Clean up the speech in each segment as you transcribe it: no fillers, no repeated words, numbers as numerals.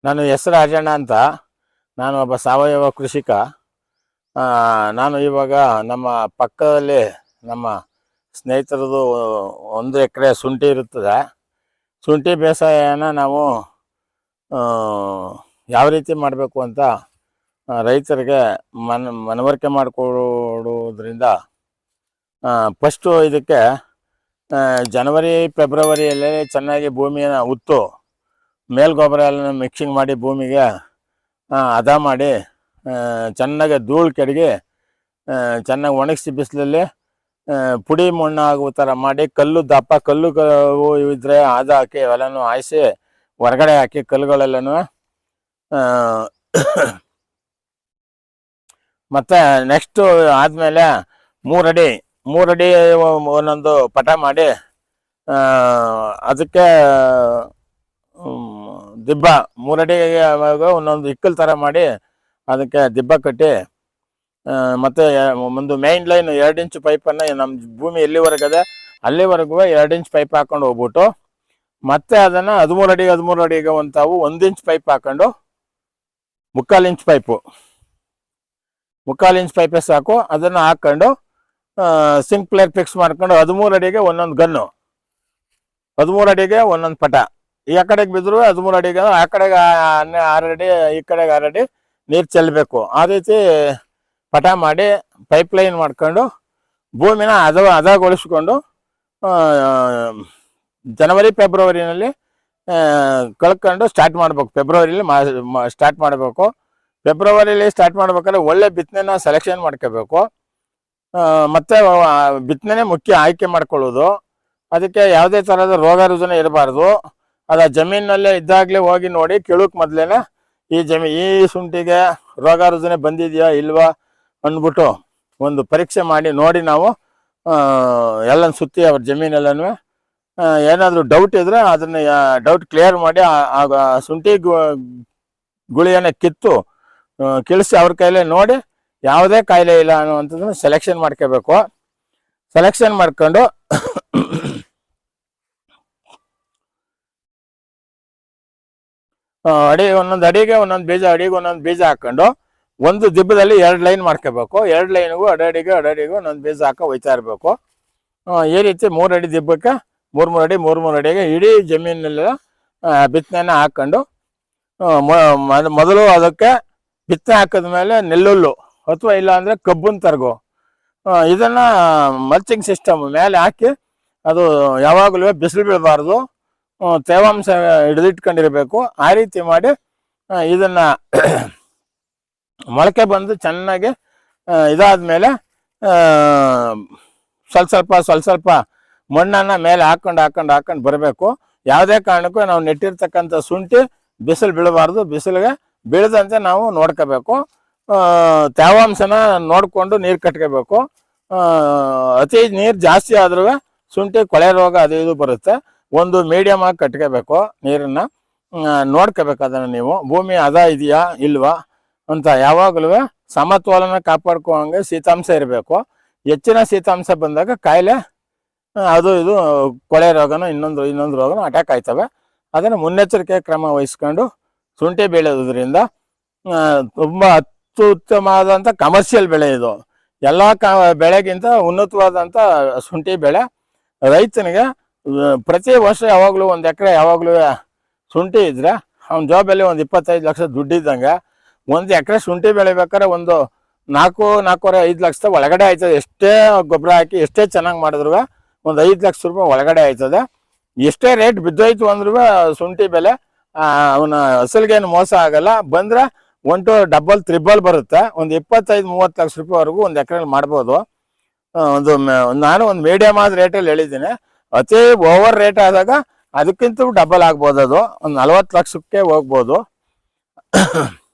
ನನ್ನ ಹೆಸರು ರಾಜಣ್ಣ ಅಂತ. ನಾನು ಒಬ್ಬ ಸಾವಯವ ಕೃಷಿಕ. ನಾನು ಇವಾಗ ನಮ್ಮ ಪಕ್ಕದಲ್ಲಿ ನಮ್ಮ ಸ್ನೇಹಿತರದು 1 ಎಕರೆ ಶುಂಠಿ ಇರುತ್ತದೆ. ಶುಂಠಿ ಬೇಸಾಯನ ನಾವು ಯಾವ ರೀತಿ ಮಾಡಬೇಕು ಅಂತ ರೈತರಿಗೆ ಮನವರಿಕೆ ಮಾಡಿಕೊಡೋದ್ರಿಂದ ಫಸ್ಟು ಇದಕ್ಕೆ ಜನವರಿ ಫೆಬ್ರವರಿಯಲ್ಲಿ ಚೆನ್ನಾಗಿ ಭೂಮಿಯನ್ನು ಉತ್ತು ಮೇಲ್ಗೊಬ್ಬರ ಎಲ್ಲ ಮಿಕ್ಸಿಂಗ್ ಮಾಡಿ ಭೂಮಿಗೆ ಹದ ಮಾಡಿ ಚೆನ್ನಾಗಿ ಧೂಳು ಕೆಡಗಿ ಚೆನ್ನಾಗಿ ಒಣಗಿಸಿ ಬಿಸಿಲಲ್ಲಿ ಪುಡಿ ಮಣ್ಣು ಆಗುವ ಥರ ಮಾಡಿ ದಪ್ಪ ಕಲ್ಲು ಇದ್ದರೆ ಅದು ಹಾಕಿ ಅವೆಲ್ಲನೂ ಹಾಯಿಸಿ ಹೊರಗಡೆ ಹಾಕಿ ಕಲ್ಲುಗಳೆಲ್ಲನೂ ಮತ್ತು ನೆಕ್ಸ್ಟು ಆದಮೇಲೆ 3 ಅಡಿ ಒಂದೊಂದು ಪಟ ಮಾಡಿ ಅದಕ್ಕೆ ದಿಬ್ಬ 3 ಅಡಿಗೆ ಒಂದೊಂದು ಇಕ್ಕಲ್ ಥರ ಮಾಡಿ ಅದಕ್ಕೆ ದಿಬ್ಬ ಕಟ್ಟಿ ಮತ್ತು ಒಂದು ಮೇನ್ ಲೈನ್ 2 ಇಂಚ್ ಪೈಪನ್ನು ನಮ್ಮ ಭೂಮಿ ಎಲ್ಲಿವರೆಗದೆ ಅಲ್ಲಿವರೆಗೂ 2 ಇಂಚ್ ಪೈಪ್ ಹಾಕೊಂಡು ಹೋಗ್ಬಿಟ್ಟು ಮತ್ತೆ ಅದನ್ನು 13 ಅಡಿಗೆ ಒಂತಾವು 1 ಇಂಚ್ ಪೈಪ್ ಹಾಕೊಂಡು 3/4 ಇಂಚ್ ಪೈಪೇ ಸಾಕು. ಅದನ್ನು ಹಾಕ್ಕೊಂಡು ಸಿಂಕ್ಲೇರ್ ಫಿಕ್ಸ್ ಮಾಡ್ಕೊಂಡು 13 ಅಡಿಗೆ ಒಂದೊಂದು ಗನ್ನು, 13 ಅಡಿಗೆ ಒಂದೊಂದು ಪಟ. ಈ ಕಡೆಗೆ ಬಿದ್ದರೂ 13 ಅಡಿಗೆ, ಆ ಕಡೆಗೆ 6 ಅಡಿ, ಈ ಕಡೆಗೆ 6 ಅಡಿ ನೀರು ಚೆಲ್ಲಬೇಕು. ಆ ರೀತಿ ಪಟ ಮಾಡಿ ಪೈಪ್ಲೈನ್ ಮಾಡ್ಕೊಂಡು ಭೂಮಿನ ಹದಗೊಳಿಸ್ಕೊಂಡು ಜನವರಿ ಫೆಬ್ರವರಿನಲ್ಲಿ ಕಳ್ಕೊಂಡು ಸ್ಟಾರ್ಟ್ ಮಾಡಬೇಕು. ಫೆಬ್ರವರಿಲಿ ಸ್ಟಾರ್ಟ್ ಮಾಡಬೇಕು. ಫೆಬ್ರವರಿಲಿ ಸ್ಟಾರ್ಟ್ ಮಾಡ್ಬೇಕಾದ್ರೆ ಒಳ್ಳೆ ಬಿತ್ತನೆನ ಸೆಲೆಕ್ಷನ್ ಮಾಡ್ಕೋಬೇಕು. ಮತ್ತು ಬಿತ್ತನೆ ಮುಖ್ಯ ಆಯ್ಕೆ ಮಾಡ್ಕೊಳ್ಳೋದು. ಅದಕ್ಕೆ ಯಾವುದೇ ಥರದ ರೋಗ ರುಜಿನ ಇರಬಾರ್ದು. ಅದು ಜಮೀನಲ್ಲೇ ಇದ್ದಾಗಲೇ ಹೋಗಿ ನೋಡಿ ಕೀಳೋಕೆ ಮೊದಲೇನೆ ಈ ಶುಂಠಿಗೆ ರೋಗ ರುಜಿನ ಬಂದಿದೆಯಾ ಇಲ್ವಾ ಅಂದ್ಬಿಟ್ಟು ಒಂದು ಪರೀಕ್ಷೆ ಮಾಡಿ ನೋಡಿ ನಾವು ಎಲ್ಲ ಸುತ್ತಿ ಅವ್ರ ಜಮೀನೆಲ್ಲನೂ ಏನಾದರೂ ಡೌಟ್ ಇದ್ದರೆ ಅದನ್ನು ಡೌಟ್ ಕ್ಲಿಯರ್ ಮಾಡಿ ಆ ಶುಂಠಿ ಗುಳಿಯನ್ನು ಕಿಳಿಸಿ ಅವ್ರ ಕೈಲೇ ನೋಡಿ ಯಾವುದೇ ಕಾಯಿಲೆ ಇಲ್ಲ ಅನ್ನುವಂಥದ್ದನ್ನು ಸೆಲೆಕ್ಷನ್ ಮಾಡ್ಕೋಬೇಕು. ಸೆಲೆಕ್ಷನ್ ಮಾಡ್ಕೊಂಡು ಒಂದೊಂದು ಅಡಿಗೆ ಒಂದೊಂದು ಬೀಜ ಹಾಕೊಂಡು ಒಂದು ದಿಬ್ಬದಲ್ಲಿ 2 ಲೈನ್ ಮಾಡ್ಕೋಬೇಕು. 2 ಲೈನಿಗೂ ಅಡಿಗೆ ಒಂದೊಂದು ಬೀಜ ಹಾಕೋ ಹೋಯ್ತಾ ಇರಬೇಕು. ಈ ರೀತಿ 3 ಅಡಿ ದಿಬ್ಬಕ್ಕೆ 3 ಅಡಿಗೆ ಇಡೀ ಜಮೀನೆಲ್ಲ ಬಿತ್ತನೆನ ಹಾಕ್ಕೊಂಡು ಮೊದಲು ಅದಕ್ಕೆ ಬಿತ್ತನೆ ಹಾಕಿದ್ಮೇಲೆ ನೆಲ್ಲುಲ್ಲು ಅಥವಾ ಇಲ್ಲ ಅಂದರೆ ಕಬ್ಬನ್ ತರಗು ಇದನ್ನು ಮಲ್ಚಿಂಗ್ ಸಿಸ್ಟಮ್ ಮೇಲೆ ಹಾಕಿ ಅದು ಯಾವಾಗಲೂ ಬಿಸಿಲು ಬೀಳಬಾರ್ದು, ತೇವಾಂಶ ಹಿಡಿದಿಟ್ಕೊಂಡಿರಬೇಕು. ಆ ರೀತಿ ಮಾಡಿ ಇದನ್ನು ಮೊಳಕೆ ಬಂದು ಚೆನ್ನಾಗಿ ಇದಾದ್ಮೇಲೆ ಸ್ವಲ್ಪ ಮಣ್ಣನ್ನು ಮೇಲೆ ಹಾಕೊಂಡು ಬರಬೇಕು. ಯಾವುದೇ ಕಾರಣಕ್ಕೂ ನಾವು ನೆಟ್ಟಿರ್ತಕ್ಕಂಥ ಶುಂಠಿ ಬಿಸಿಲು ಬೀಳಬಾರ್ದು. ಬಿಸಿಲಿಗೆ ಬೀಳದಂತೆ ನಾವು ನೋಡ್ಕೋಬೇಕು. ತೇವಾಂಶನ ನೋಡಿಕೊಂಡು ನೀರು ಕಟ್ಕೋಬೇಕು. ಅತಿ ನೀರು ಜಾಸ್ತಿ ಆದ್ರೂ ಶುಂಠಿ ಕೊಳೆ ರೋಗ ಅದು ಇದು ಬರುತ್ತೆ. ಒಂದು ಮೀಡಿಯಮ್ ಆಗಿ ಕಟ್ಕೋಬೇಕು. ನೀರನ್ನು ನೋಡ್ಕೋಬೇಕು. ಅದನ್ನು ನೀವು ಭೂಮಿ ಹದ ಇದೆಯಾ ಇಲ್ವಾ ಅಂತ ಯಾವಾಗಲೂ ಸಮತೋಲನ ಕಾಪಾಡ್ಕೋಂಗೆ ಶೀತಾಂಶ ಇರಬೇಕು. ಹೆಚ್ಚಿನ ಶೀತಾಂಶ ಬಂದಾಗ ಕಾಯಿಲೆ ಅದು ಇದು ಕೊಳೆ ರೋಗನೂ ಇನ್ನೊಂದು ರೋಗನೂ ಅಟ್ಯಾಕ್ ಆಯ್ತವೆ. ಅದನ್ನು ಮುನ್ನೆಚ್ಚರಿಕೆ ಕ್ರಮ ವಹಿಸ್ಕೊಂಡು ಶುಂಠಿ ಬೆಳೆಯೋದ್ರಿಂದ ತುಂಬ ಅತ್ಯುತ್ತಮವಾದಂಥ ಕಮರ್ಷಿಯಲ್ ಬೆಳೆ ಇದು. ಎಲ್ಲ ಬೆಳೆಗಿಂತ ಉನ್ನತವಾದಂಥ ಶುಂಠಿ ಬೆಳೆ. ರೈತನಿಗೆ ಪ್ರತಿ ವರ್ಷ ಯಾವಾಗಲೂ 1 ಎಕರೆ ಯಾವಾಗಲೂ ಶುಂಠಿ ಇದ್ದರೆ ಅವನ ಜಾಬಲ್ಲಿ ಒಂದು 25 ಲಕ್ಷ ದುಡ್ಡಿದ್ದಂಗೆ. 1 ಎಕರೆ ಶುಂಠಿ ಬೆಳಿಬೇಕಾದ್ರೆ ಒಂದು 4-4.5 ಲಕ್ಷದ ಒಳಗಡೆ ಆಯ್ತದೆ. ಎಷ್ಟೇ ಗೊಬ್ಬರ ಹಾಕಿ ಎಷ್ಟೇ ಚೆನ್ನಾಗಿ ಮಾಡಿದ್ರು ಒಂದು 5 ಲಕ್ಷ ರೂಪಾಯಿ ಒಳಗಡೆ ಆಯ್ತದೆ. ಎಷ್ಟೇ ರೇಟ್ ಬಿದ್ದೋಯ್ತು ಅಂದ್ರೂ ಶುಂಠಿ ಬೆಲೆ ಅವನ ಅಸಲಿಗೇನು ಮೋಸ ಆಗಲ್ಲ. ಬಂದರೆ 1 ಡಬಲ್ ತ್ರಿಬಲ್ ಬರುತ್ತೆ. ಒಂದು 25-30 ಲಕ್ಷ ರೂಪಾಯಿವರೆಗೂ 1 ಎಕರೆಯಲ್ಲಿ ಮಾಡ್ಬೋದು. ನಾನು ಒಂದು ಮೀಡಿಯಮ್ ಆದ ರೇಟಲ್ಲಿ ಹೇಳಿದ್ದೀನಿ. ಅತಿ ಓವರ್ ರೇಟ್ ಆದಾಗ ಅದಕ್ಕಿಂತ ಡಬಲ್ ಆಗ್ಬೋದು. ಅದು ಒಂದು 40 ಲಕ್ಷಕ್ಕೆ ಹೋಗ್ಬೋದು.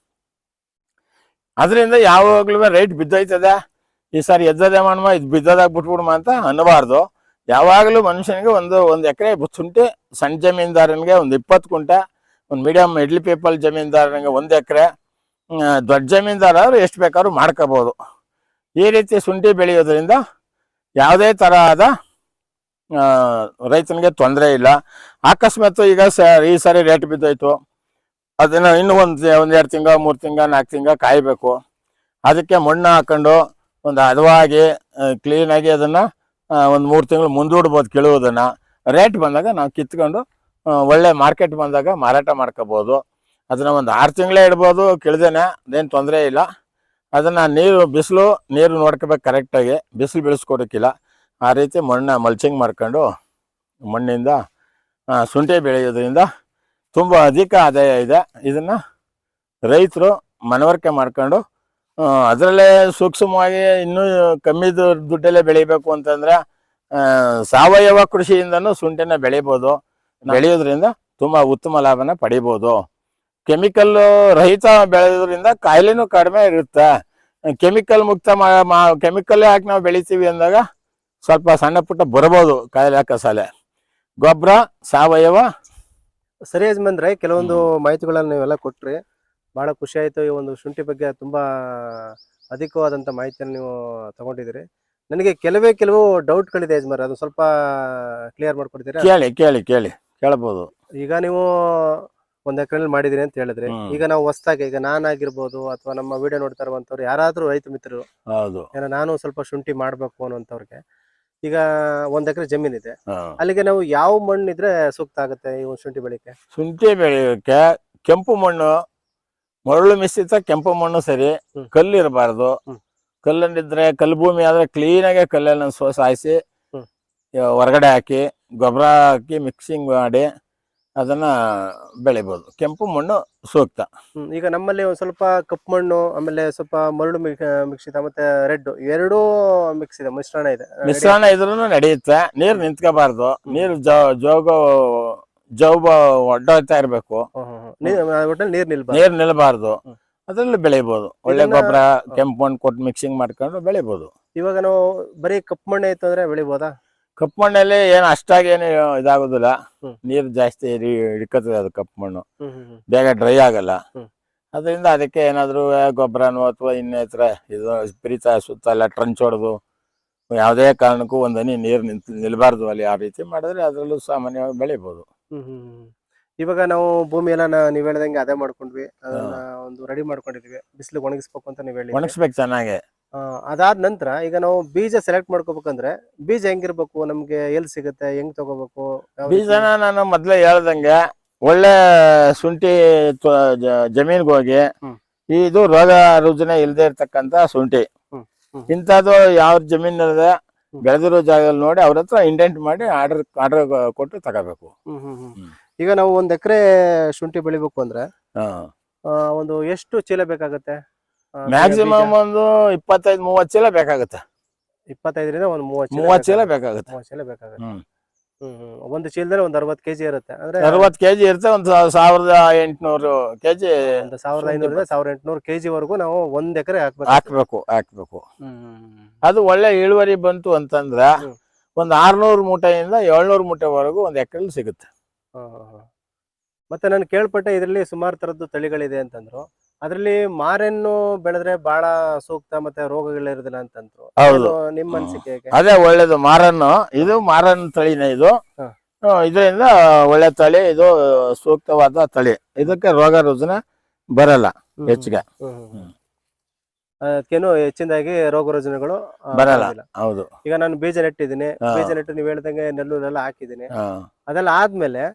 ಅದರಿಂದ ಯಾವಾಗಲೂ ರೇಟ್ ಬಿದ್ದೋಯ್ತದೆ, ಈ ಸಾರಿ ಎದ್ದದೆ ಮಾಡುವ ಇದು ಬಿದ್ದದಾಗ ಬಿಟ್ಬಿಡುವ ಅಂತ ಅನ್ನಬಾರ್ದು. ಯಾವಾಗಲೂ ಮನುಷ್ಯನಿಗೆ ಒಂದು ಎಕರೆ ಶುಂಠಿ, ಸಣ್ಣ ಜಮೀನ್ದಾರನಿಗೆ ಒಂದು 20 ಕುಂಟೆ, ಒಂದು ಮೀಡಿಯಮ್ ಮಿಡ್ಲ್ ಪೀಪಲ್ ಜಮೀನ್ದಾರನಿಗೆ 1 ಎಕರೆ, ದೊಡ್ಡ ಜಮೀನ್ದಾರರು ಎಷ್ಟು ಬೇಕಾದ್ರೂ ಮಾಡ್ಕೋಬೋದು. ಈ ರೀತಿ ಶುಂಠಿ ಬೆಳೆಯೋದ್ರಿಂದ ಯಾವುದೇ ತರಹದ ರೈತನಿಗೆ ತೊಂದರೆ ಇಲ್ಲ. ಅಕಸ್ಮಾತ್ ಈಗ ಈ ಸಾರಿ ರೇಟ್ ಬಿದ್ದೋಯ್ತು, ಅದನ್ನ ಇನ್ನು ಒಂದ್ 2 ತಿಂಗಳ 3 ತಿಂಗಳ 4 ತಿಂಗಳ ಕಾಯ್ಬೇಕು. ಅದಕ್ಕೆ ಮಣ್ಣು ಹಾಕೊಂಡು ಒಂದು ಹದವಾಗಿ ಕ್ಲೀನಾಗಿ ಅದನ್ನ ಒಂದು 3 ತಿಂಗಳು ಮುಂದೂಡ್ಬೋದು. ಕೀಳುವುದನ್ನ ರೇಟ್ ಬಂದಾಗ ನಾವು ಕಿತ್ಕೊಂಡು ಒಳ್ಳೆ ಮಾರ್ಕೆಟ್ ಬಂದಾಗ ಮಾರಾಟ ಮಾಡ್ಕೋಬಹುದು. ಅದನ್ನ ಒಂದು 6 ತಿಂಗಳೇ ಇಡ್ಬೋದು ಕಿಳ್ದೇನೆ, ಅದೇನು ತೊಂದರೆ ಇಲ್ಲ. ಅದನ್ನ ಬಿಸಿಲು ನೀರು ನೋಡ್ಕೋಬೇಕು ಕರೆಕ್ಟಾಗಿ, ಬಿಸಿಲು ಬೀಳಿಸ್ಕೊಡಕ್ಕಿಲ್ಲ. ಆ ರೀತಿ ಮಣ್ಣು ಮಲ್ಚಿಂಗ್ ಮಾಡ್ಕೊಂಡು ಮಣ್ಣಿಂದ ಶುಂಠಿ ಬೆಳೆಯೋದ್ರಿಂದ ತುಂಬ ಅಧಿಕ ಆದಾಯ ಇದೆ. ಇದನ್ನ ರೈತರು ಮನವರಿಕೆ ಮಾಡ್ಕೊಂಡು ಅದರಲ್ಲೇ ಸೂಕ್ಷ್ಮವಾಗಿ ಇನ್ನೂ ಕಮ್ಮಿ ದುಡ್ಡಲ್ಲೇ ಬೆಳಿಬೇಕು ಅಂತಂದ್ರೆ ಸಾವಯವ ಕೃಷಿಯಿಂದನೂ ಶುಂಠಿನ ಬೆಳಿಬೋದು. ಬೆಳೆಯೋದ್ರಿಂದ ತುಂಬಾ ಉತ್ತಮ ಲಾಭನ ಪಡಿಬೋದು. ಕೆಮಿಕಲ್ ರಹಿತ ಬೆಳೆಯೋದ್ರಿಂದ ಕಾಯಿಲೆನೂ ಕಡಿಮೆ ಇರುತ್ತೆ. ಕೆಮಿಕಲ್ ಮುಕ್ತ ಕೆಮಿಕಲ್ ಹಾಕಿ ನಾವು ಬೆಳಿತೀವಿ ಅಂದಾಗ ಸ್ವಲ್ಪ ಸಣ್ಣ ಪುಟ್ಟ ಬರ್ಬೋದು ಕಾಯಿಲೆ ಕಸಾಲೆ. ಗೊಬ್ಬರ ಸಾವಯವ. ಸರಿ ಯಜಮಾನ್ರೆ, ಕೆಲವೊಂದು ಮಾಹಿತಿಗಳನ್ನ ನೀವೆಲ್ಲ ಕೊಟ್ರಿ, ಬಹಳ ಖುಷಿ ಆಯ್ತು. ಈ ಒಂದು ಶುಂಠಿ ಬಗ್ಗೆ ತುಂಬಾ ಅಧಿಕವಾದಂತ ಮಾಹಿತಿಯನ್ನು ನೀವು ತಗೊಂಡಿದ್ದೀರಿ. ನನಗೆ ಕೆಲವು ಡೌಟ್ಗಳಿದೆ ಯಜಮಾನ್ರೆ, ಅದು ಸ್ವಲ್ಪ ಕ್ಲಿಯರ್ ಮಾಡ್ಕೊಡ್ತೀರಾ? ಕೇಳಿ ಕೇಳಬಹುದು. ಈಗ ನೀವು 1 ಎಕರೆಯಲ್ಲಿ ಮಾಡಿದಿರಿ ಅಂತ ಹೇಳಿದ್ರಿ. ಈಗ ನಾವು ಹೊಸದಾಗಿ, ಈಗ ನಾನಾಗಿರ್ಬೋದು ಅಥವಾ ನಮ್ಮ ವಿಡಿಯೋ ನೋಡ್ತಾ ಇರುವಂತವ್ರು ಯಾರಾದ್ರೂ ರೈತ ಮಿತ್ರರು, ಹೌದು, ನಾನು ಸ್ವಲ್ಪ ಶುಂಠಿ ಮಾಡ್ಬೇಕು ಅನ್ನೋಂಥವ್ರಿಗೆ, ಈಗ 1 ಎಕರೆ ಜಮೀನಿದೆ, ಅಲ್ಲಿಗೆ ನಾವು ಯಾವ ಮಣ್ಣಿದ್ರೆ ಸೂಕ್ತ ಆಗುತ್ತೆ ಈ ಶುಂಠಿ ಬೆಳಿಗ್ಗೆ? ಶುಂಠಿ ಬೆಳೆಯೋಕೆ ಕೆಂಪು ಮಣ್ಣು, ಮರಳು ಮಿಶ್ರಿತ ಕೆಂಪು ಮಣ್ಣು ಸರಿ. ಕಲ್ಲು ಇರಬಾರ್ದು. ಕಲ್ಲನ್ನಿದ್ರೆ, ಕಲ್ಲು ಭೂಮಿ ಆದ್ರೆ ಕ್ಲೀನ್ ಆಗಿ ಕಲ್ಲನ್ನು ಸಾಯಿಸಿ ಹೊರಗಡೆ ಹಾಕಿ ಗೊಬ್ಬರ ಹಾಕಿ ಮಿಕ್ಸಿಂಗ್ ಮಾಡಿ ಅದನ್ನ ಬೆಳಿಬೋದು. ಕೆಂಪು ಮಣ್ಣು ಸೂಕ್ತ. ಈಗ ನಮ್ಮಲ್ಲಿ ಒಂದ್ ಸ್ವಲ್ಪ ಕಪ್ಪು ಮಣ್ಣು, ಆಮೇಲೆ ಸ್ವಲ್ಪ ಮರಳು ಮಿಕ್ಸಿದ, ಮತ್ತೆ ರೆಡ್, ಎರಡೂ ಮಿಕ್ಸ್ ಇದೆ, ಮಿಶ್ರಣ ಇದ್ರೂ ನಡೆಯುತ್ತೆ. ನೀರು ನಿಂತ್ಕೋಬಾರ್ದು. ನೀರು ಜೌಬ ಒಡ್ಡೋಗ್ತಾ ಇರ್ಬೇಕು. ನೀರ್ ನಿಲ್ಬಾರ್ದು. ಅದ್ರಲ್ಲಿ ಬೆಳಿಬಹುದು. ಒಳ್ಳೆ ಗೊಬ್ಬರ ಕೆಂಪು ಮಣ್ಣು ಕೊಟ್ಟು ಮಿಕ್ಸಿಂಗ್ ಮಾಡ್ಕೊಂಡು ಬೆಳಿಬಹುದು. ಇವಾಗ ನಾವು ಬರೀ ಕಪ್ಪು ಮಣ್ಣು ಇತ್ತು ಅಂದ್ರೆ ಬೆಳಿಬೋದಾ? ಕಪ್ಪು ಮಣ್ಣಲ್ಲಿ ಏನು ಅಷ್ಟಾಗಿ ಏನು ಇದಾಗೋದಿಲ್ಲ. ನೀರು ಜಾಸ್ತಿ ಹಿಡ್ಕತದೆ ಅದು ಕಪ್ಪು ಮಣ್ಣು, ಬೇಗ ಡ್ರೈ ಆಗಲ್ಲ. ಅದರಿಂದ ಅದಕ್ಕೆ ಏನಾದ್ರು ಗೊಬ್ಬರನೋ ಅಥವಾ ಇನ್ನಿತರ ಇದು ಪ್ರೀತ ಸುತ್ತ ಎಲ್ಲ ಟ್ರಂಚ್ ಹೊಡೆದು ಯಾವುದೇ ಕಾರಣಕ್ಕೂ ಒಂದು ಹನಿ ನೀರು ನಿಲ್ಬಾರ್ದು ಅಲ್ಲಿ. ಆ ರೀತಿ ಮಾಡಿದ್ರೆ ಅದರಲ್ಲೂ ಸಾಮಾನ್ಯವಾಗಿ ಬೆಳಿಬಹುದು. ಇವಾಗ ನಾವು ಭೂಮಿ ಎಲ್ಲ ನೀವ್ ಹೇಳ್ದಂಗೆ ಅದೇ ಮಾಡ್ಕೊಂಡ್ವಿ, ಅದನ್ನ ಒಂದು ರೆಡಿ ಮಾಡ್ಕೊಂಡಿದ್ವಿ, ಬಿಸಿಲು ಒಣಗಿಸ್ಬೇಕು ಅಂತ ನೀವ್ ಹೇಳಿ. ಒಣಗಿಸ್ಬೇಕು ಚೆನ್ನಾಗಿ. ಅದಾದ ನಂತರ ಈಗ ನಾವು ಬೀಜ ಸೆಲೆಕ್ಟ್ ಮಾಡ್ಕೋಬೇಕಂದ್ರೆ ಬೀಜ ಹೆಂಗಿರ್ಬೇಕು, ನಮ್ಗೆ ಎಲ್ಲಿ ಸಿಗುತ್ತೆ, ಹೆಂಗ್ ತಗೋಬೇಕು? ಬೀಜನ ನಾನು ಮೊದ್ಲೇ ಹೇಳ್ದಂಗೆ ಒಳ್ಳೆ ಶುಂಠಿ ಜಮೀನ್ಗೆ ಹೋಗಿ, ಇದು ರೋಗ ರುಜಿನ ಇಲ್ಲದೆ ಇರ್ತಕ್ಕಂತ ಶುಂಠಿ ಇಂಥದ್ದು ಯಾವ ಜಮೀನಿದೆ ಬೆಳೆದಿರೋ ಜಾಗದಲ್ಲಿ ನೋಡಿ ಅವ್ರ ಹತ್ರ ಇಂಡೆಂಟ್ ಮಾಡಿ ಆರ್ಡರ್ ಕೊಟ್ಟು ತಗೋಬೇಕು. ಈಗ ನಾವು 1 ಎಕರೆ ಶುಂಠಿ ಬೆಳಿಬೇಕು ಅಂದ್ರೆ ಒಂದು ಎಷ್ಟು ಚೀಲ ಬೇಕಾಗುತ್ತೆ? ಮ್ಯಾಕ್ಸಿಮಮ್ ಒಂದು 25-30 ಚೀಲ ಬೇಕಾಗುತ್ತೆ. 25ರಿಂದ ಒಂದು 30 ಚೀಲ ಬೇಕಾಗುತ್ತೆ. ಒಂದು ಚೀಲದಲ್ಲಿ ಒಂದು 60 ಕೆಜಿ ಇರುತ್ತೆ. ಅಂದ್ರೆ 60 ಕೆಜಿ ಇರುತ್ತೆ. ಒಂದು 1800 ಕೆಜಿ, 1500ರಿಂದ 1800 ಕೆಜಿ ವರೆಗೂ ನಾವು 1 ಎಕರೆ ಹಾಕ್ಬೇಕು. ಅದು ಒಳ್ಳೆ ಇಳುವರಿ ಬಂತು ಅಂತಂದ್ರೆ ಒಂದು 600 ಮೂಟೆಯಿಂದ 700 ಮೂಟೆವರೆಗೂ 1 ಎಕರೆಲಿ ಸಿಗುತ್ತೆ. ಮತ್ತೆ ನಾನು ಕೇಳ್ಪಟ್ಟೆ ಇದರಲ್ಲಿ ಸುಮಾರು ತರದ್ದು ತಳಿಗಳಿದೆ ಅಂತಂದ್ರು. ಅದ್ರಲ್ಲಿ ಮಾರೆನ್ನು ಬೆಳೆದ್ರೆ ಬಹಳ ಸೂಕ್ತ, ಮತ್ತೆ ರೋಗಗಳಿರೋದಿಲ್ಲ ಅಂತಂದ್ರು. ಹೌದು, ನಿಮ್ಮ ಅನಿಸಿಕೆ ಹೇಗೆ? ಅದೇ ಒಳ್ಳೇದು ಮಾರನ್ನು. ಇದು ಮಾರನ್ ತಳಿನೇ. ಇದು ಇದರಿಂದ ಒಳ್ಳೆ ತಳಿ, ಇದು ಸೂಕ್ತವಾದ ತಳಿ. ಇದಕ್ಕೆ ರೋಗ ರುಜಿನ ಬರಲ್ಲ ಹೆಚ್ಚಿಗೆ. ಅದಕ್ಕೇನು ಹೆಚ್ಚಿನದಾಗಿ ರೋಗ ರುಜಿನಗಳು ಬರಲ್ಲ. ಹೌದು. ಈಗ ನಾನು ಬೀಜ ನೆಟ್ಟಿದ್ದೀನಿ, ಬೀಜ ನೆಟ್ಟು ನೀವ್ ಹೇಳ್ದಂಗೆ ನೆಲ್ಲೂರೆಲ್ಲ ಹಾಕಿದ್ದೀನಿ. ಅದೆಲ್ಲ ಆದ್ಮೇಲೆ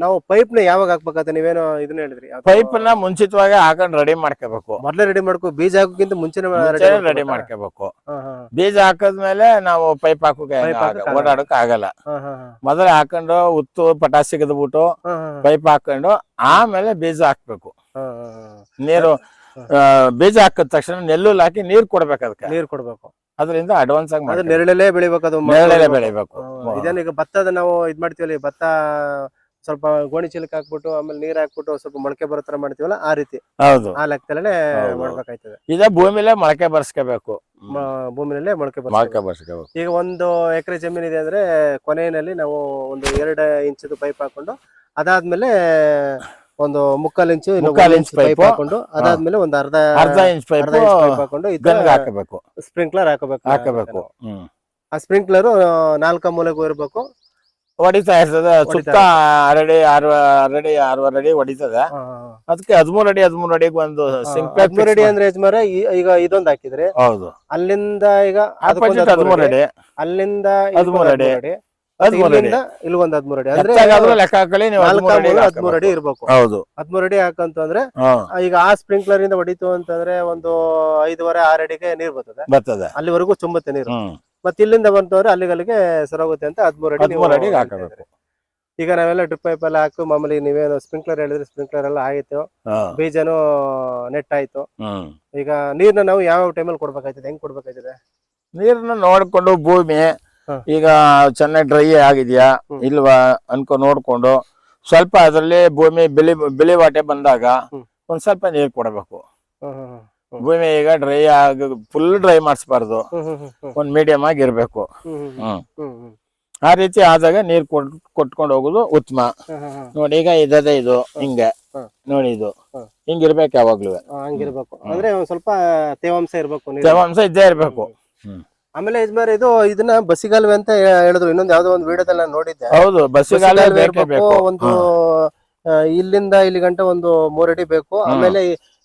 ನಾವು ಪೈಪ್ ನ ಯಾವಾಗ ಹಾಕ್ಬೇಕಂತ ನೀವೇನೋ ಇದನ್ನ ಹೇಳಿದ್ರಿ. ಪೈಪ್ ನ ಮುಂಚಿತವಾಗಿ ಹಾಕೊಂಡು ರೆಡಿ ಮಾಡ್ಕೋಬೇಕು. ಮೊದ್ಲೇ ರೆಡಿ ಮಾಡ್ಕೋ, ಬೀಜ ಹಾಕೋಕ್ಕಿಂತ ಮುಂಚೆನೆ ರೆಡಿ ಮಾಡ್ಕೋಬೇಕು. ಬೀಜ ಹಾಕದ್ಮೇಲೆ ನಾವು ಪೈಪ್ ಹಾಕೋಕೆ ಓಡಾಡಕ್ ಆಗಲ್ಲ. ಮೊದಲೇ ಹಾಕೊಂಡು ಉತ್ತು ಪಟಾಸ್ ಸಿಗದ್ಬಿಟ್ಟು ಪೈಪ್ ಹಾಕೊಂಡು ಆಮೇಲೆ ಬೀಜ ಹಾಕ್ಬೇಕು. ನೀರು ಬೀಜ ಹಾಕಿದ ತಕ್ಷಣ ನೆಲ್ಲುಲ್ ಹಾಕಿ ನೀರ್ ಕೊಡ್ಬೇಕು. ಅದಕ್ಕೆ ನೀರ್ ಕೊಡ್ಬೇಕು. ಅದರಿಂದ ಅಡ್ವಾನ್ಸ್ ಆಗಿ ನೆರಳಲ್ಲೇ ಬೆಳಿಬೇಕು. ಅದು ನೆರಳಲ್ಲೇ ಬೆಳಿಬೇಕು. ಇದೇನು ಈಗ ಭತ್ತದ ನಾವು ಇದ್ ಮಾಡ್ತೀವಲ್ಲ, ಭತ್ತ ಸ್ವಲ್ಪ ಗೋಣಿ ಚೀಲಕ್ಕೆ ಹಾಕ್ಬಿಟ್ಟು ಆಮೇಲೆ ನೀರ್ ಹಾಕ್ಬಿಟ್ಟು ಸ್ವಲ್ಪ ಮೊಳಕೆ ಬರೋ ತರ ಮಾಡ್ತೀವಲ್ಲ, ಆ ರೀತಿ. ಹೌದು, ಆ ಲೆಕ್ಕದಲ್ಲೇ ಮಾಡ್ಬೇಕಾಯ್ತದೆ. ಇದ ಭೂಮಿಲೇ ಮೊಳಕೆ ಬರ್ಸ್ಕೋಬೇಕು. ಭೂಮಿನಲ್ಲೇ ಮೊಳಕೆ ಬರ್ಸ್ಕೋಬೇಕು. ಈಗ 1 ಎಕರೆ ಜಮೀನ್ ಇದೆ ಅಂದ್ರೆ ಕೊನೆಯಲ್ಲಿ ನಾವು ಒಂದು 2 ಇಂಚದು ಪೈಪ್ ಹಾಕೊಂಡು, ಅದಾದ್ಮೇಲೆ ಒಂದು 3/4 ಇಂಚು ಪೈಪ್ ಹಾಕೊಂಡು, ಅದಾದ್ಮೇಲೆ ಒಂದು ಅರ್ಧ ಇಂಚ್ ಪೈಪ್ ಹಾಕೊಂಡು ಹಾಕಬೇಕು. ಸ್ಪ್ರಿಂಕ್ಲರ್ ಹಾಕಬೇಕು. ಆ ಸ್ಪ್ರಿಂಕ್ಲರ್ 4 ಮೂಲೆಗೂ ಇರಬೇಕು. ಹೊಡಿತಾ ಇರ್ತದೆ ಸುತ್ತ 6 ಅಡಿ 6.5 ಅಡಿ ಹೊಡಿತದೆ. ಅದಕ್ಕೆ 13 ಅಡಿಗೆ ಒಂದು ಸಿಂಕ್ 13 ಅಡಿ ಅಂದ್ರೆ ಯಜಮಾನ್ರೆ ಈಗ ಇದೊಂದು ಹಾಕಿದ್ರೆ ಹೌದು ಅಲ್ಲಿಂದ ಈಗ ಆಪೋಸಿಟ್ 13 ಅಡಿ ಅಲ್ಲಿಂದ 13 ಅಡಿ 13 ಅಡಿ ಇಲ್ಲಿಗೊಂದು 13 ಅಡಿ ಅಂದ್ರೆ ಲೆಕ್ಕ ಹಾಕಲಿ ನೀವು 13 ಅಡಿ ಇರ್ಬೇಕು. ಹೌದು 13 ಅಡಿ ಹಾಕಂತಂದ್ರೆ ಈಗ ಆ ಸ್ಪ್ರಿಂಕ್ಲರ್ ಇಂದ ಹೊಡಿತು ಅಂತಂದ್ರೆ ಒಂದು 5.5 6 ಅಡಿಗೆ ನೀರ್ ಬರ್ತದೆ, ಅಲ್ಲಿವರೆಗೂ ತುಂಬುತ್ತೆ ನೀರು. ಮತ್ತೆ ಇಲ್ಲಿಂದ ಬಂತಂದ್ರೆ ಅಲ್ಲಿಗೆ ಸರೋಗುತ್ತೆ ಅಂತ 13 ಅಡಿ ಹಾಕಬೇಕು. ಈಗ ನಾವೆಲ್ಲ ಡ್ರಿಪ್ ಪೈಪ್ ಎಲ್ಲ ಹಾಕು ಮಾಮೂಲಿ ನೀವೇನು ಸ್ಪ್ರಿಂಕ್ಲರ್ ಹೇಳಿದ್ರೆ ಸ್ಪ್ರಿಂಕ್ಲರ್ ಎಲ್ಲ ಆಯ್ತು, ಬೀಜನು ನೆಟ್ ಆಯ್ತು. ಈಗ ನೀರ್ನ ನಾವು ಯಾವ ಟೈಮಲ್ಲಿ ಕೊಡ್ಬೇಕಾಯ್ತದೆ, ಹೆಂಗ್ ಕೊಡ್ಬೇಕಾಯ್ತದೆ? ನೀರ್ನ ನೋಡ್ಕೊಂಡು ಭೂಮಿ ಈಗ ಚೆನ್ನಾಗಿ ಡ್ರೈ ಆಗಿದ್ಯಾ ಇಲ್ವಾ ಅನ್ಕೊ ನೋಡ್ಕೊಂಡು ಸ್ವಲ್ಪ ಅದರಲ್ಲಿ ಭೂಮಿ ಬಿಳಿ ವಾಟೆ ಬಂದಾಗ ಒಂದ್ ಸ್ವಲ್ಪ ನೀರ್ ಕೊಡಬೇಕು. ಭೂಮಿ ಈಗ ಡ್ರೈ ಫುಲ್ ಡ್ರೈ ಮಾಡಿಸ್ಬಾರ್ದು, ಒಂದ್ ಮೀಡಿಯಂ ಆಗಿ ಇರ್ಬೇಕು. ಆ ರೀತಿ ಆದಾಗ ನೀರ್ ಕೊಟ್ಕೊಂಡು ಹೋಗುದು ಉತ್ತಮ. ನೋಡಿ ಈಗ ಇದದೇ ಇದು ಹಿಂಗೆ ನೋಡಿ, ಇದು ಹಿಂಗಿರ್ಬೇಕು ಯಾವಾಗ್ಲೂ. ಹಂಗಿರ್ಬೇಕು ಅಂದ್ರೆ ಒಂದ್ ಸ್ವಲ್ಪ ತೇವಾಂಶ ಇರ್ಬೇಕು, ತೇವಾಂಶ ಇದ್ದೇ ಇರ್ಬೇಕು. ಆಮೇಲೆ ಯಜಮಾನ್ ಇದನ್ನ ಬಸಿಗಾಲುವೆ ಅಂತ ಹೇಳಿದ್ರು, ಇನ್ನೊಂದು ಯಾವ್ದೋ ಒಂದು ವಿಡಿಯೋದಲ್ಲಿ ನಾನು ನೋಡಿದ್ದೆ. ಹೌದು, ಬಸಿಗಾಲುವೆ ಒಂದು ಇಲ್ಲಿಂದ ಇಲ್ಲಿ ಗಂಟೆ ಒಂದು 3 ಅಡಿ ಬೇಕು. ಆಮೇಲೆ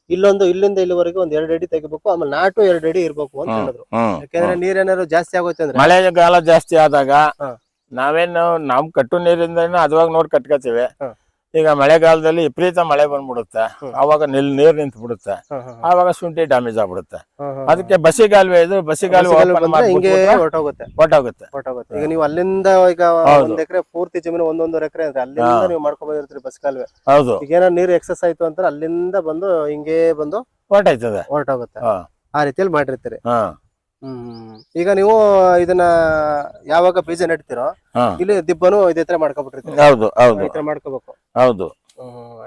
ಇಲ್ಲಿಂದ ಇಲ್ಲಿವರೆಗೆ ಒಂದ್ 2 ಅಡಿ ತೆಗಿಬೇಕು. ಆಮೇಲೆ ನಾಟು 2 ಅಡಿ ಇರ್ಬೇಕು ಅಂತ ಹೇಳಿದ್ರು. ಯಾಕಂದ್ರೆ ನೀರೇನಾದ್ರು ಜಾಸ್ತಿ ಆಗೋಯ್ತು ಅಂದ್ರೆ, ಮಳೆಗಾಲ ಜಾಸ್ತಿ ಆದಾಗ ನಾವು ಕಟ್ಟು ನೀರಿಂದ ಅದ್ವಾಗ ನೋಡಿ ಕಟ್ಕೋತೀವಿ. ಈಗ ಮಳೆಗಾಲದಲ್ಲಿ ವಿಪರೀತ ಮಳೆ ಬಂದ್ಬಿಡುತ್ತೆ, ಅವಾಗ ನೀರ್ ನಿಂತು ಬಿಡುತ್ತೆ, ಆವಾಗ ಶುಂಠಿ ಡ್ಯಾಮೇಜ್ ಆಗ್ಬಿಡುತ್ತೆ. ಅದಕ್ಕೆ ಬಸಿಗಾಲುವೆ ಇದು, ಬಸಿಗಾಲುವೆ ಹೊರಟೋಗುತ್ತೆ. ಈಗ ನೀವು ಅಲ್ಲಿಂದ ಈಗ 1 ಎಕರೆ ಪೂರ್ತಿ ಜಮೀನು 1.5 ಎಕರೆ ಅಂದ್ರೆ ಅಲ್ಲಿಂದ ನೀವು ಮಾಡ್ಕೊಂಡ್ ಬಂದಿರ್ತೀರಿ ಬಸಿಗಾಲುವೆ. ಹೌದು, ಈಗ ಏನಾದ್ರು ನೀರು ಎಕ್ಸಸ್ ಆಯ್ತು ಅಂದ್ರೆ ಅಲ್ಲಿಂದ ಬಂದು ಹಿಂಗೆ ಬಂದು ಹೊರಟೋಗುತ್ತೆ. ಆ ರೀತಿಯಲ್ಲಿ ಮಾಡಿರ್ತೀರಿ. ಈಗ ನೀವು ಇದನ್ನ ಯಾವಾಗ ಬೀಜ ನೆಡ್ತೀರೋ ಇಲ್ಲಿ ದಿಬ್ಬನು ಇದೇ ತರ ಮಾಡ್ಕೊಬಿಟ್ಟಿರ್ತೀರಿ. ಈ ತರ ಮಾಡ್ಕೋಬೇಕು. ಹೌದು,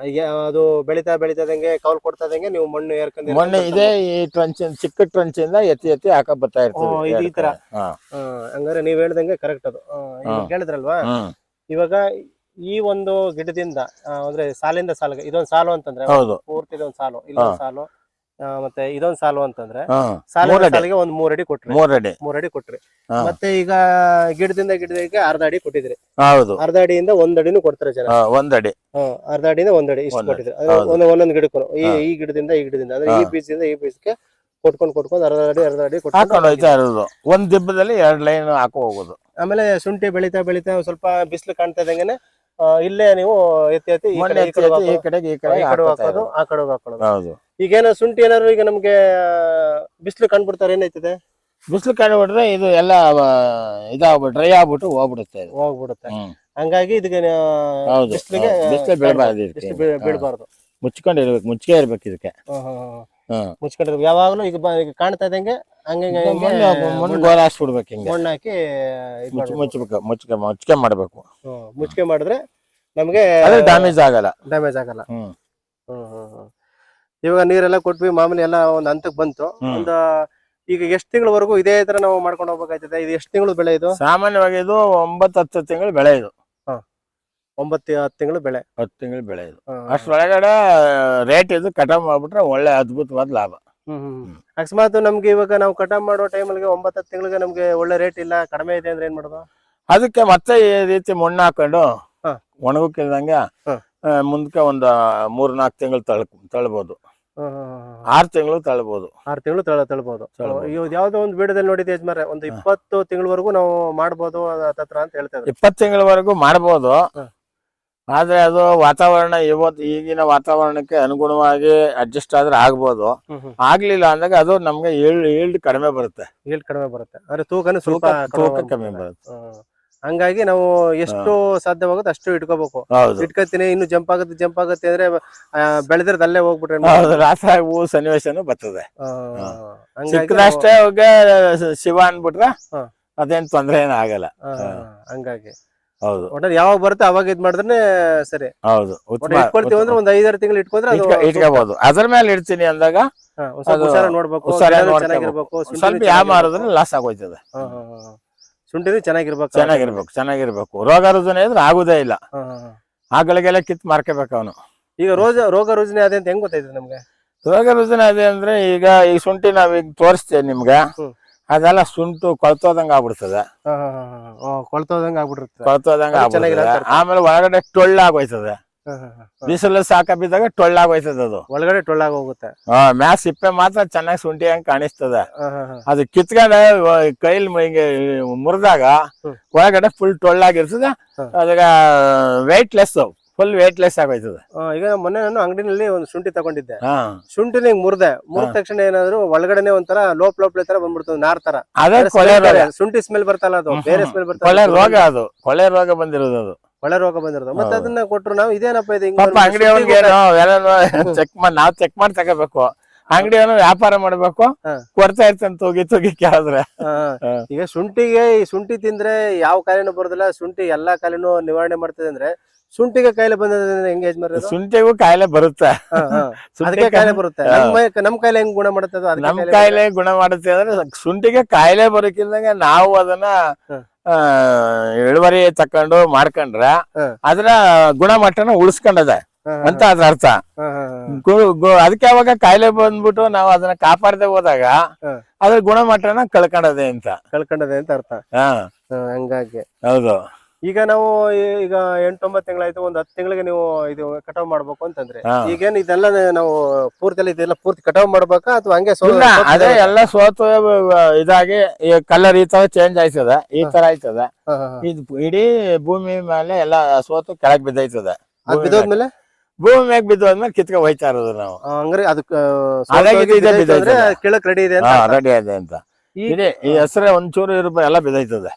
ಈಗ ಅದು ಬೆಳಿತಾದಂಗೆ ಕೌಲ್ ಕೊಡ್ತಾದಂಗೆ ನೀವು ಮಣ್ಣು ಮಣ್ಣು ಇದೆ ಈ ಟ್ರಂಚ್, ಚಿಕ್ಕ ಟ್ರಂಚ್ ಇಂದ ಎತ್ತಿ ಹಾಕ ಬರ್ತಾ ಇರ್ತೀವಿ ಈ ತರ. ಹಂಗಾರೆ ನೀವ್ ಹೇಳ್ದಂಗೆ ಕರೆಕ್ಟ್ ಅದು. ಕೇಳಿದ್ರಲ್ವಾ, ಇವಾಗ ಈ ಒಂದು ಗಿಡದಿಂದ ಅಂದ್ರೆ ಸಾಲಿಂದ ಸಾಲಿಗೆ ಇದೊಂದು ಸಾಲು ಅಂತಂದ್ರೆ ಪೂರ್ತಿ ಇದೊಂದು ಸಾಲು, ಇಲ್ಲೊಂದು ಸಾಲು, ಮತ್ತೆ ಇದೊಂದ್ ಸಾಲು ಅಂತಂದ್ರೆ ಸಾಲಿಗೆ ಒಂದ್ 3 ಅಡಿ ಕೊಟ್ರಿ, 3 ಅಡಿ ಕೊಟ್ರಿ. ಮತ್ತೆ ಈಗ ಗಿಡಕ್ಕೆ ಅರ್ಧ ಅಡಿ ಕೊಟ್ಟಿದ್ರಿ. ಅರ್ಧ ಅಡಿಯಿಂದ 1 ಅಡಿನೂ ಕೊಡ್ತಾರೆ ಜನ. 1 ಅಡಿ, ಅರ್ಧ ಅಡಿಯಿಂದ 1 ಅಡಿ ಇಷ್ಟು ಕೊಟ್ಟಿದ್ರಿ. ಒಂದೊಂದ್ ಗಿಡಕ್ಕೂ ಈ ಗಿಡದಿಂದ ಅಂದ್ರೆ ಈ ಬೀಜದಿಂದ ಈ ಬೀಜಕ್ಕೆ ಕೊಟ್ಕೊಂಡು ಅರ್ಧ ಅಡಿ ಕೊಟ್ಕೊಂಡು ಒಂದ್ ದಿಬ್ಬದಲ್ಲಿ 2 ಲೈನ್ ಹಾಕೋ ಹೋಗೋದು. ಆಮೇಲೆ ಶುಂಠಿ ಬೆಳಿತಾ ಸ್ವಲ್ಪ ಬಿಸಿಲು ಕಾಣ್ತಾ ಇದ್ದಂಗೆನೆ ಇಲ್ಲೇ ನೀವು ಎತ್ತಿ ಈ ಕಡೆ ಹಾಕೋದು, ಆ ಕಡೆ ಹಾಕೋದು. ಈಗೇನೋ ಶುಂಠಿ ಏನಾದ್ರು ಈಗ ನಮ್ಗೆ ಬಿಸಿಲು ಕಂಡ್ಬಿಡ್ತಾರೆ, ಏನಾಯ್ತದೆ? ಬಿಸಿಲು ಕಂಡುಬಿಟ್ರೆ ಇದು ಎಲ್ಲ ಡ್ರೈ ಆಗ್ಬಿಟ್ಟು ಹೋಗ್ಬಿಡುತ್ತೆ. ಹಂಗಾಗಿ ಇದಕ್ಕೆ ಬಿಸಿಲಿಗೆ ಬೀಳ್ಬಾರ್ದು, ಮುಚ್ಚಿಗೆ ಇರ್ಬೇಕು ಇದಕ್ಕೆ. ಮುಚ್ಕೊಂಡಿರ್ಬೇಕು ಯಾವಾಗ್ಲೂ. ಈಗ ಕಾಣ್ತಾ ಇದ್ದಂಗೆ ಹಂಗೆ ಮಣ್ಣು ಗೋರ ಹಾಕ್ಬಿಡ್ಬೇಕು, ಹಿಂಗೆ ಮಣ್ಣು ಹಾಕಿ ಮುಚ್ಚಿಗೆ ಮಾಡ್ಬೇಕು. ಮುಚ್ಚಿಗೆ ಮಾಡಿದ್ರೆ ನಮ್ಗೆ ಡ್ಯಾಮೇಜ್ ಆಗಲ್ಲ. ಇವಾಗ ನೀರೆಲ್ಲ ಕೊಟ್ವಿ, ಮಾಮೂಲಿ ಎಲ್ಲ ಒಂದ್ ಹಂತಕ್ಕೆ ಬಂತು. ಒಂದು ಈಗ ಎಷ್ಟು ತಿಂಗಳವರೆಗೂ ಇದೇ ತರ ನಾವು ಮಾಡ್ಕೊಂಡು ಹೋಗ್ಬೇಕಾಯ್ತದೆ? ಇದು ಎಷ್ಟು ತಿಂಗಳು ಬೆಳೆ ಇದು? ಸಾಮಾನ್ಯವಾಗಿ ಇದು 9-10 ತಿಂಗಳು ಬೆಳೆ ಇದು. 9-10 ತಿಂಗಳು ಬೆಳೆ, 10 ತಿಂಗಳು ಬೆಳೆ ಇದು. ಅಷ್ಟೊಳಗಡೆ ರೇಟ್ ಇದು ಕಟಾವ್ ಮಾಡ್ಬಿಟ್ರೆ ಒಳ್ಳೆ ಅದ್ಭುತವಾದ ಲಾಭ. ಅಕಸ್ಮಾತ್ ನಮ್ಗೆ ಇವಾಗ ನಾವು ಕಟಾವ್ ಮಾಡೋ ಟೈಮಲ್ಲಿ 9-10 ತಿಂಗಳಿಗೆ ನಮ್ಗೆ ಒಳ್ಳೆ ರೇಟ್ ಇಲ್ಲ, ಕಡಿಮೆ ಇದೆ ಅಂದ್ರೆ ಏನ್ ಮಾಡೋದು? ಅದಕ್ಕೆ ಮತ್ತೆ ಈ ರೀತಿ ಮಣ್ಣು ಹಾಕೊಂಡು ಒಣಗಕ್ಕಿಲ್ದಂಗೆ ಮುಂದಕ್ಕೆ ಒಂದು 3-4 ತಿಂಗಳು ತಳ್ಬೋದು, 6 ತಿಂಗಳು ತಳ್ಬೋದು. 6 ತಿಂಗಳು ತಳ್ಬೋದು. ಯಾವ್ದೋ ಒಂದು ವಿಡಿಯೋದಲ್ಲಿ ನೋಡಿದ್ದೆ ಯಜಮಾನ್ರೆ, ಒಂದು 20 ತಿಂಗಳವರೆಗೂ ನಾವು ಮಾಡ್ಬೋದು ಹತ್ರ ಅಂತ ಹೇಳ್ತಾರೆ. 20 ತಿಂಗಳವರೆಗೂ ಮಾಡ್ಬೋದು. ಆದ್ರೆ ಅದು ವಾತಾವರಣ ಈಗಿನ ವಾತಾವರಣಕ್ಕೆ ಅನುಗುಣವಾಗಿ ಅಡ್ಜಸ್ಟ್ ಆದ್ರೆ ಆಗ್ಬೋದು. ಆಗ್ಲಿಲ್ಲ ಅಂದಾಗ ಅದು ನಮ್ಗೆ ಈಲ್ಡ್ ಕಡಿಮೆ ಬರುತ್ತೆ. ಅಂದ್ರೆ ತೂಕ ಕಮ್ಮಿ ಬರುತ್ತೆ. ಹಂಗಾಗಿ ನಾವು ಎಷ್ಟು ಸಾಧ್ಯವಾಗುತ್ತೆ ಅಷ್ಟು ಇಟ್ಕೋಬೇಕು. ಇಟ್ಕೋತೀನಿ, ಇನ್ನು ಜಂಪ್ ಆಗುತ್ತೆ ಅಂದ್ರೆ ಬೆಳೆದ್ರೆ ಅಲ್ಲೇ ಹೋಗ್ಬಿಟ್ರೆ ರಾಸ ಹೂ ಸನ್ನಿವೇಶನು ಬರ್ತದೆ. ಸಿಕ್ಕದಷ್ಟೇ ಶಿವ ಅನ್ಬಿಟ್ರೆ ಅದೇನ್ ತೊಂದ್ರೆ ಏನ್ ಆಗಲ್ಲ. ಹಂಗಾಗಿ ಹೌದು, ಒಟ್ನಲ್ಲಿ ಯಾವಾಗ ಬರುತ್ತೆ ಅವಾಗ ಇದ್ ಮಾಡಿದ್ರೆ ಸರಿ. ಹೌದು, ಇಟ್ಕೊಳ್ತೀವಿ ಅಂದ್ರೆ ಒಂದು 5-6 ತಿಂಗಳು ಇಟ್ಕೊಂಡ್ರೆ ಇಟ್ಕೋಬಹುದು. ಅದ್ರ ಮೇಲೆ ಇಡ್ತೀನಿ ಅಂದಾಗ ನೋಡ್ಬೇಕು, ಸ್ವಲ್ಪ ಯಾವ ಮಾರಿದ್ರೆ ಲಾಸ್ ಆಗೋಯ್ತದೆ. ಶುಂಠಿನೂ ಚೆನ್ನಾಗಿರ್ಬೇಕು. ರೋಗ ರುಜಿನ ಇದ್ರೆ ಆಗುದೇ ಇಲ್ಲ. ಆಗಳಿಗೆಲ್ಲ ಕಿತ್ ಮಾರ್ಕೋಬೇಕು ಅವನು. ಈಗ ರೋಗ ರುಜಿನ ಅದೇ ಅಂತ ಹೆಂಗ್ ಗೊತ್ತಾಯ್ತದೆ ನಮ್ಗೆ? ರೋಗ ರುಜಿನ ಅದೇ ಅಂದ್ರೆ ಈಗ ಈ ಶುಂಠಿ ನಾವೀಗ ತೋರಿಸ್ತೇವೆ ನಿಮ್ಗೆ, ಅದೆಲ್ಲ ಸುಂಟು ಕೊಳ್ತೋದಂಗ ಆಗ್ಬಿಡ್ತದೆ. ಕೊಳ್ತೋದಂಗ ಆಗ್ಬಿಟ್ಟಿರುತ್ತೆ. ಕೊಳ್ತೋದಂಗ ಅದು ಚೆನ್ನಾಗಿಲ್ಲ ಆಗ್ಬಿಡ್ತದೆ. ಅಂತ ಆಮೇಲೆ ಒಳಗಡೆ ಟೊಳ್ಳಾಗೋಯ್ತದೆ. ಬಿಸಿಲು ಸಾಕ ಬಿದ್ದಾಗ ಟೊಳ್ಳಾಗೋಯ್ತದೆ ಅದು. ಒಳಗಡೆ ಟೊಳ್ಳಾಗ ಹೋಗುತ್ತೆ. ಮ್ಯಾಲ್ ಸಿಪ್ಪೆ ಮಾತ್ರ ಚೆನ್ನಾಗಿ ಶುಂಠಿ ಹಂಗ್ ಕಾಣಿಸ್ತದೆ. ಅದು ಕಿತ್ಕೊಂಡ ಕೈಲಿ ಹಿಂಗೆ ಮುರಿದಾಗ ಒಳಗಡೆ ಫುಲ್ ಟೊಳ್ಳಾಗಿರ್ತದೆ. ಅದಾಗ ವೆಯ್ಟ್ಲೆಸ್, ಫುಲ್ ವೆಯ್ಟ್ಲೆಸ್ ಆಗೋಯ್ತದೆ. ಈಗ ಮೊನ್ನೆ ನಾನು ಅಂಗಡಿನಲ್ಲಿ ಒಂದು ಶುಂಠಿ ತಗೊಂಡಿದ್ದೆ. ಶುಂಠಿನ ಮುರಿದ ತಕ್ಷಣ ಏನಾದ್ರು ಒಳಗಡೆನೆ ಒಂಥರ ಲೋಪ್ ತರ ಬಂದ್ಬಿಡ್ತದೆ, ನಾರ್ ತರ. ಅದೇ ಕೊಳೆ ರೋಗ, ಶುಂಠಿ ಸ್ಮೆಲ್ ಬರ್ತಲ್ಲ, ಅದು ಬೇರೆ ಸ್ಮೆಲ್ ಬರ್ತದೆ. ಕೊಳೆ ರೋಗ, ಅದು ಕೊಳೆ ರೋಗ ಬಂದಿರೋದು, ಅದು ಒಳ್ಳೆ ರೋಗ ಬಂದಿರೋದು. ಮತ್ತೆ ಅದನ್ನ ಕೊಟ್ರು ನಾವು ಇದೇನಪ್ಪ ಇದು ಪಾಪ ಅಂಗಡಿಯವನಿಗೆ ನಾವ್ ಚೆಕ್ ಮಾಡಿ ತಗೋಬೇಕು. ಅಂಗಡಿಯವನು ವ್ಯಾಪಾರ ಮಾಡ್ಬೇಕು, ಕೊಡ್ತಾ ಇರ್ತಾನೆ ತೂಗಿ ಕೇಳಿದ್ರೆ. ಈಗ ಶುಂಠಿಗೆ ಈ ಶುಂಠಿ ತಿಂದ್ರೆ ಯಾವ ಕಾಯಿಲೆನೂ ಬರೋದಿಲ್ಲ, ಶುಂಠಿ ಎಲ್ಲಾ ಕಾಯಿಲೆನೂ ನಿವಾರಣೆ ಮಾಡ್ತದೆ ಅಂದ್ರೆ ಶುಂಠಿಗೆ ಕಾಯಿಲೆ ಬಂದಿದೆ ಹೆಂಗೆ ಯಜಮಾನ್ರೆ? ಶುಂಠಿಗೂ ಕಾಯಿಲೆ ಬರುತ್ತೆ. ಅದಕ್ಕೆ ಕಾಯಿಲೆ ಬರುತ್ತೆ. ನಮ್ ಕಾಯಿಲೆ ಹೆಂಗ್ ಗುಣ ಮಾಡುತ್ತೆ ಅದು? ನಮ್ ಕಾಯಿಲೆ ಗುಣ ಮಾಡುತ್ತೆ ಅಂದ್ರೆ ಶುಂಠಿಗೆ ಕಾಯಿಲೆ ಬರೋಕ್ಕಿಂದಂಗೆ ನಾವು ಅದನ್ನ ಇಳುವರಿ ತಕೊಂಡು ಮಾಡ್ಕೊಂಡ್ರೆ ಅದ್ರ ಗುಣಮಟ್ಟನ ಉಳಿಸ್ಕೊಂಡದೆ ಅಂತ ಅದ್ರ ಅರ್ಥ. ಅದಕ್ಕೆ ಅವಾಗ ಕಾಯಿಲೆ ಬಂದ್ಬಿಟ್ಟು ನಾವು ಅದನ್ನ ಕಾಪಾಡದೆ ಹೋದಾಗ ಅದ್ರ ಗುಣಮಟ್ಟನ ಕಳ್ಕೊಂಡದೆ ಅಂತ ಅರ್ಥ. ಹಂಗಾಗಿ ಹೌದು. ಈಗ ನಾವು ಈಗ 8-9 ತಿಂಗಳಾಯ್ತು, ಒಂದು 10 ತಿಂಗಳಿಗೆ ನೀವು ಇದು ಕಟಾವ್ ಮಾಡ್ಬೇಕು ಅಂತಂದ್ರೆ ಈಗೇನ್ ಇದೆಲ್ಲ ನಾವು ಪೂರ್ತಿ ಕಟಾವ್ ಮಾಡ್ಬೇಕಾ ಅಥವಾ ಹಂಗೆ? ಅದೇ ಎಲ್ಲ ಸೋತು ಇದಾಗಿ ಕಲರ್ ಈ ತರ ಚೇಂಜ್ ಆಯ್ತದ, ಈ ತರ ಆಯ್ತದ. ಇದು ಇಡೀ ಭೂಮಿ ಮೇಲೆ ಎಲ್ಲ ಸೋತು ಕೆಳಗ್ ಬಿದ್ದೈತದ. ಬಿದ್ದೋದ್ಮೇಲೆ ಭೂಮಿ ಮ್ಯಾಗ ಬಿದ್ದೋದ್ಮೇಲೆ ಕಿತ್ಕ ಹೋಯ್ತಾ ಇರೋದು ನಾವು. ಹಂಗ್ರೆ ಅದಕ್ಕೆ ಕೆಳಕ್ ರೆಡಿ ಇದೆ ಅಂತ. ಈ ಹೆಸರೇ ಒಂಚೂರು ಎಲ್ಲ ಬಿದ್ದೈತದೆ.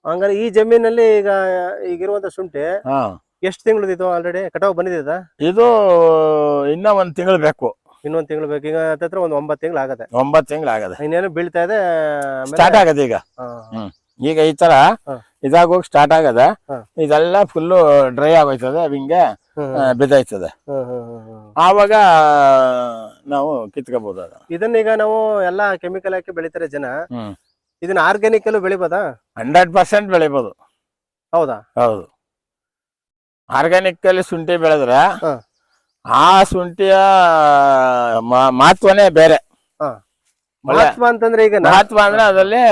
ಹಂಗಾರೆ ಈ ಜಮೀನಲ್ಲಿ ಈಗಿರುವಂತ ಶುಂಠಿ ಎಷ್ಟು ತಿಂಗಳು ಆಲ್ರೆಡಿ ಕಟಾವ್ ಬಂದಿದೆ? ಇದು ಇನ್ನ 1 ತಿಂಗಳು ಬೇಕು. ಇನ್ನೊಂದ್ ತಿಂಗಳು ಬೇಕು. ಈಗ ಹತ್ರ ಒಂದು 9 ತಿಂಗಳು ಆಗದೆ. 9 ತಿಂಗಳು ಆಗದೆ. ಇನ್ನೇನು ಬೀಳ್ತಾ ಇದೆ, ಸ್ಟಾರ್ಟ್ ಆಗದೆ ಈಗ. ಈಗ ಈ ತರ ಇದಾಗೋಗಿ ಸ್ಟಾರ್ಟ್ ಆಗದೆ. ಇದೆಲ್ಲ ಫುಲ್ ಡ್ರೈ ಆಗೋಯ್ತದೆ, ಹಿಂಗೆ ಬಿದ್ದೈತದೆ. ಆವಾಗ ನಾವು ಕಿತ್ಕೋಬಹುದು. ಇದನ್ನೀಗ ನಾವು ಎಲ್ಲಾ ಕೆಮಿಕಲ್ ಹಾಕಿ ಬೆಳಿತಾರೆ ಜನ. ಇದನ್ನ ಆರ್ಗ್ಯಾನಿಕ್ ಅಲ್ಲೂ ಬೆಳಿಬೋದಾ? 100% ಬೆಳಿಬಹುದು. ಹೌದಾ? ಹೌದು. ಆರ್ಗ್ಯಾನಿಕ್ ಅಲ್ಲಿ ಶುಂಠಿ ಬೆಳೆದ್ರೆ ಆ ಶುಂಠಿಯ ಮಹತ್ವನೇ ಬೇರೆ. ಮಹತ್ವ ಅಂತಂದ್ರೆ ಈಗ ಮಹತ್ವ ಅಂದ್ರೆ ಅದರಲ್ಲಿ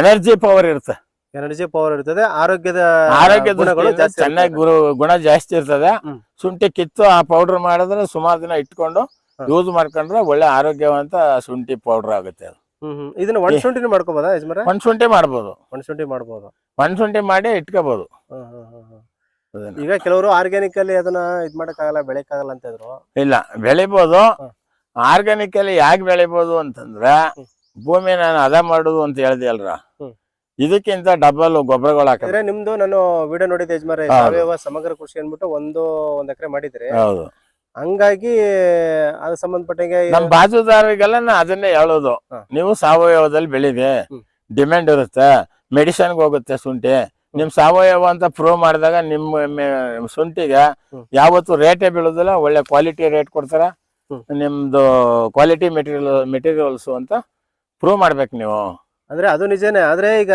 ಎನರ್ಜಿ ಪವರ್ ಇರುತ್ತೆ. ಆರೋಗ್ಯದ ಗುಣಗಳು ಚೆನ್ನಾಗಿ ಗುಣ ಜಾಸ್ತಿ ಇರ್ತದೆ. ಶುಂಠಿ ಕಿತ್ತು ಆ ಪೌಡರ್ ಮಾಡಿದ್ರೆ ಸುಮಾರು ದಿನ ಇಟ್ಕೊಂಡು ಯೂಸ್ ಮಾಡ್ಕೊಂಡ್ರೆ ಒಳ್ಳೆ ಆರೋಗ್ಯವಂತ ಶುಂಠಿ ಪೌಡರ್ ಆಗುತ್ತೆ. ಅದು ಇದನ್ನ ಒಣಶುಂಠಿ ಮಾಡ್ಕೋಬಹುದಾ ಯಜಮಾನ್ರೆ? ಒಣಶುಂಠಿ ಮಾಡ್ಬೋದು. ಒಣಶುಂಠಿ ಮಾಡಿ ಇಟ್ಕೋಬಹುದು. ಈಗ ಕೆಲವರು ಆರ್ಗ್ಯಾನಿಕ್ ಅಲ್ಲಿ ಅದನ್ನ ಇದ್ ಮಾಡಕ್ಕಾಗಲ್ಲ, ಬೆಳೆಯಕ್ಕಾಗಲ್ಲ ಅಂತ ಇದ್ರು. ಇಲ್ಲ, ಬೆಳಿಬಹುದು. ಆರ್ಗ್ಯಾನಿಕ್ ಅಲ್ಲಿ ಯಾಕೆ ಬೆಳಿಬಹುದು ಅಂತಂದ್ರೆ ಭೂಮಿ ನಾನು ಅದ ಮಾಡುದು ಅಂತ ಹೇಳ್ದೆ ಅಲ್ರ, ಇದಕ್ಕಿಂತ ಡಬಲ್ ಗೊಬ್ಬರಗಳು ಹಾಕಿದ್ರೆ. ನಿಮ್ದು ನಾನು ವಿಡಿಯೋ ನೋಡಿದ್ದೆ ಯಜಮಾನ್ರೆ, ಸಾವಯವ ಸಮಗ್ರ ಕೃಷಿ ಅನ್ಬಿಟ್ಟು ಒಂದು ಎಕರೆ ಮಾಡಿದ್ರೆ. ಹೌದು. ಹಂಗಾಗಿ ಅದು ಸಂಬಂಧಪಟ್ಟಂಗೆ ನಮ್ ಬಾಜುದಾರಿಗೆಲ್ಲ ಅದನ್ನೇ ಹೇಳೋದು, ನೀವು ಸಾವಯವದಲ್ಲಿ ಬೆಳಿದೆ, ಡಿಮ್ಯಾಂಡ್ ಇರುತ್ತೆ, ಮೆಡಿಸಿನ್ಗೆ ಹೋಗುತ್ತೆ ಶುಂಠಿ. ನಿಮ್ ಸಾವಯವ ಅಂತ ಪ್ರೂವ್ ಮಾಡಿದಾಗ ನಿಮ್ಮ ಶುಂಠಿಗೆ ಯಾವತ್ತು ರೇಟೇ ಬೀಳುದಿಲ್ಲ, ಒಳ್ಳೆ ಕ್ವಾಲಿಟಿ ರೇಟ್ ಕೊಡ್ತಾರ. ನಿಮ್ದು ಕ್ವಾಲಿಟಿ ಮೆಟೀರಿಯಲ್ಸ್ ಅಂತ ಪ್ರೂವ್ ಮಾಡ್ಬೇಕು ನೀವು. ಅಂದ್ರೆ ಅದು ನಿಜನೇ. ಆದ್ರೆ ಈಗ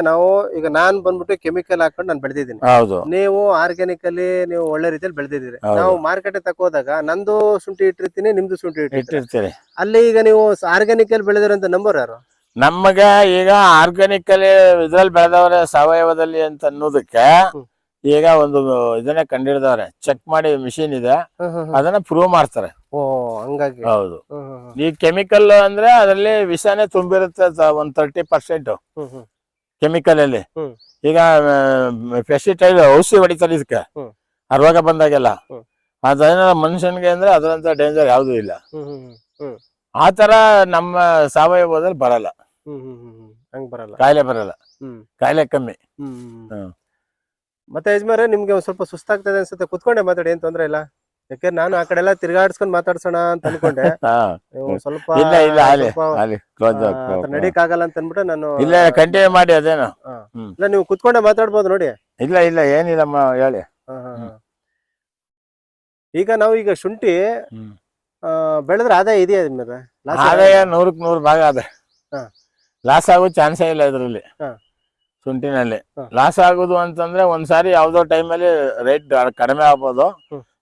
ನಾನ್ ಬಂದ್ಬಿಟ್ಟು ಕೆಮಿಕಲ್ ಹಾಕೊಂಡು ನಾನು ಬೆಳೆದಿದ್ದೀನಿ. ಹೌದು. ನೀವು ಆರ್ಗ್ಯಾನಿಕ್ ಅಲ್ಲಿ ನೀವು ಒಳ್ಳೆ ರೀತಿಯಲ್ಲಿ ಬೆಳೆದಿದ್ದೀರಿ. ನಾವು ಮಾರ್ಕೆಟ್ ತಕೋದಾಗ ನಂದು ಶುಂಠಿ ಇಟ್ಟಿರ್ತೀನಿ, ನಿಮ್ದು ಶುಂಠಿ ಇಟ್ಟಿರ್ತೀರಿ. ಅಲ್ಲಿ ಈಗ ನೀವು ಆರ್ಗ್ಯಾನಿಕ್ ಅಲ್ಲಿ ಬೆಳೆದಿರೋಂತ ನಂಬರ್ ಯಾರು? ನಮಗ ಈಗ ಆರ್ಗ್ಯಾನಿಕ್ ಅಲ್ಲಿ ಇದ್ರಲ್ಲಿ ಬೆಳೆದವ್ರೆ ಸಾವಯವದಲ್ಲಿ ಅಂತ ಅನ್ನೋದಕ್ಕೆ ಈಗ ಒಂದು ಇದನ್ನೇ ಕಂಡಿಡಿದವ್ರೆ. ಚೆಕ್ ಮಾಡಿ ಮಿಷಿನ್ ಇದೆ, ಅದನ್ನ ಪ್ರೂವ್ ಮಾಡ್ತಾರೆ. ಹಂಗಾಗಿ. ಹೌದು. ಈ ಕೆಮಿಕಲ್ ಅಂದ್ರೆ ಅದರಲ್ಲಿ ವಿಷಾನೇ ತುಂಬಿರುತ್ತೆ, ಒಂದ್ 30% ಕೆಮಿಕಲ್ ಅಲ್ಲಿ. ಈಗ ಪೆಸ್ಟಿಸೈಡ್ ಔಷಧಿ ಹೊಡಿತಾರೆ ಇದಕ್ಕೆ, ಆ ರೋಗ ಬಂದಾಗೆಲ್ಲ. ಅದೇನ ಮನುಷ್ಯನ್ಗೆ ಅಂದ್ರೆ ಅದರಂತ ಡೇಂಜರ್ ಯಾವ್ದು ಇಲ್ಲ. ಆತರ ನಮ್ಮ ಸಾವಯವದಲ್ಲಿ ಬರಲ್ಲ, ಕಾಯಿಲೆ ಬರಲ್ಲ, ಕಾಯಿಲೆ ಕಮ್ಮಿ. ಮತ್ತೆ ಯಜಮಾನ್ರೆ, ನಿಮ್ಗೆ ಒಂದ್ ಸ್ವಲ್ಪ ಸುಸ್ತಾಗ್ತದೆ ಅನ್ಸುತ್ತೆ, ಕುತ್ಕೊಂಡೆ ಮಾತಾಡಿ, ಏನ್ ತೊಂದ್ರೆ ಇಲ್ಲ. ಯಾಕೆ ನಾನು ಆ ಕಡೆ ಎಲ್ಲ ತಿರ್ಗಾಡ್ಸ್ಕೊಂಡ್ ಮಾತಾಡ್ಸೋಣ ಅಂತ ಅನ್ಕೊಂಡೆ. ಸ್ವಲ್ಪ ನಡೀಕ್ ಆಗಲ್ಲ ಅಂತ ಅನ್ಬಿಟ್ಟು ನಾನು. ಇಲ್ಲ, ಕಂಟಿನ್ಯೂ ಮಾಡಿ. ಅದೇನು ಇಲ್ಲ, ನೀವು ಕುತ್ಕೊಂಡೆ ಮಾತಾಡ್ಬೋದು ನೋಡಿ. ಇಲ್ಲ ಏನಿಲ್ಲಮ್ಮ, ಹೇಳಿ. ಈಗ ಶುಂಠಿ ಬೆಳೆದ್ರೆ ಆದಾಯ ಇದೆಯಾ? ಆದಾಯ 100ಕ್ಕೆ 100 ಭಾಗ ಅದ. ಲಾಸ್ ಆಗೋ ಚಾನ್ಸೇ ಇಲ್ಲ ಇದ್ರಲ್ಲಿ. ಶುಂಠಿನಲ್ಲಿ ಲಾಸ್ ಆಗುದು ಅಂತಂದ್ರೆ ಒಂದ್ಸಾರಿ ಯಾವ್ದೋ ಟೈಮಲ್ಲಿ ರೇಟ್ ಕಡಿಮೆ ಆಗ್ಬೋದು,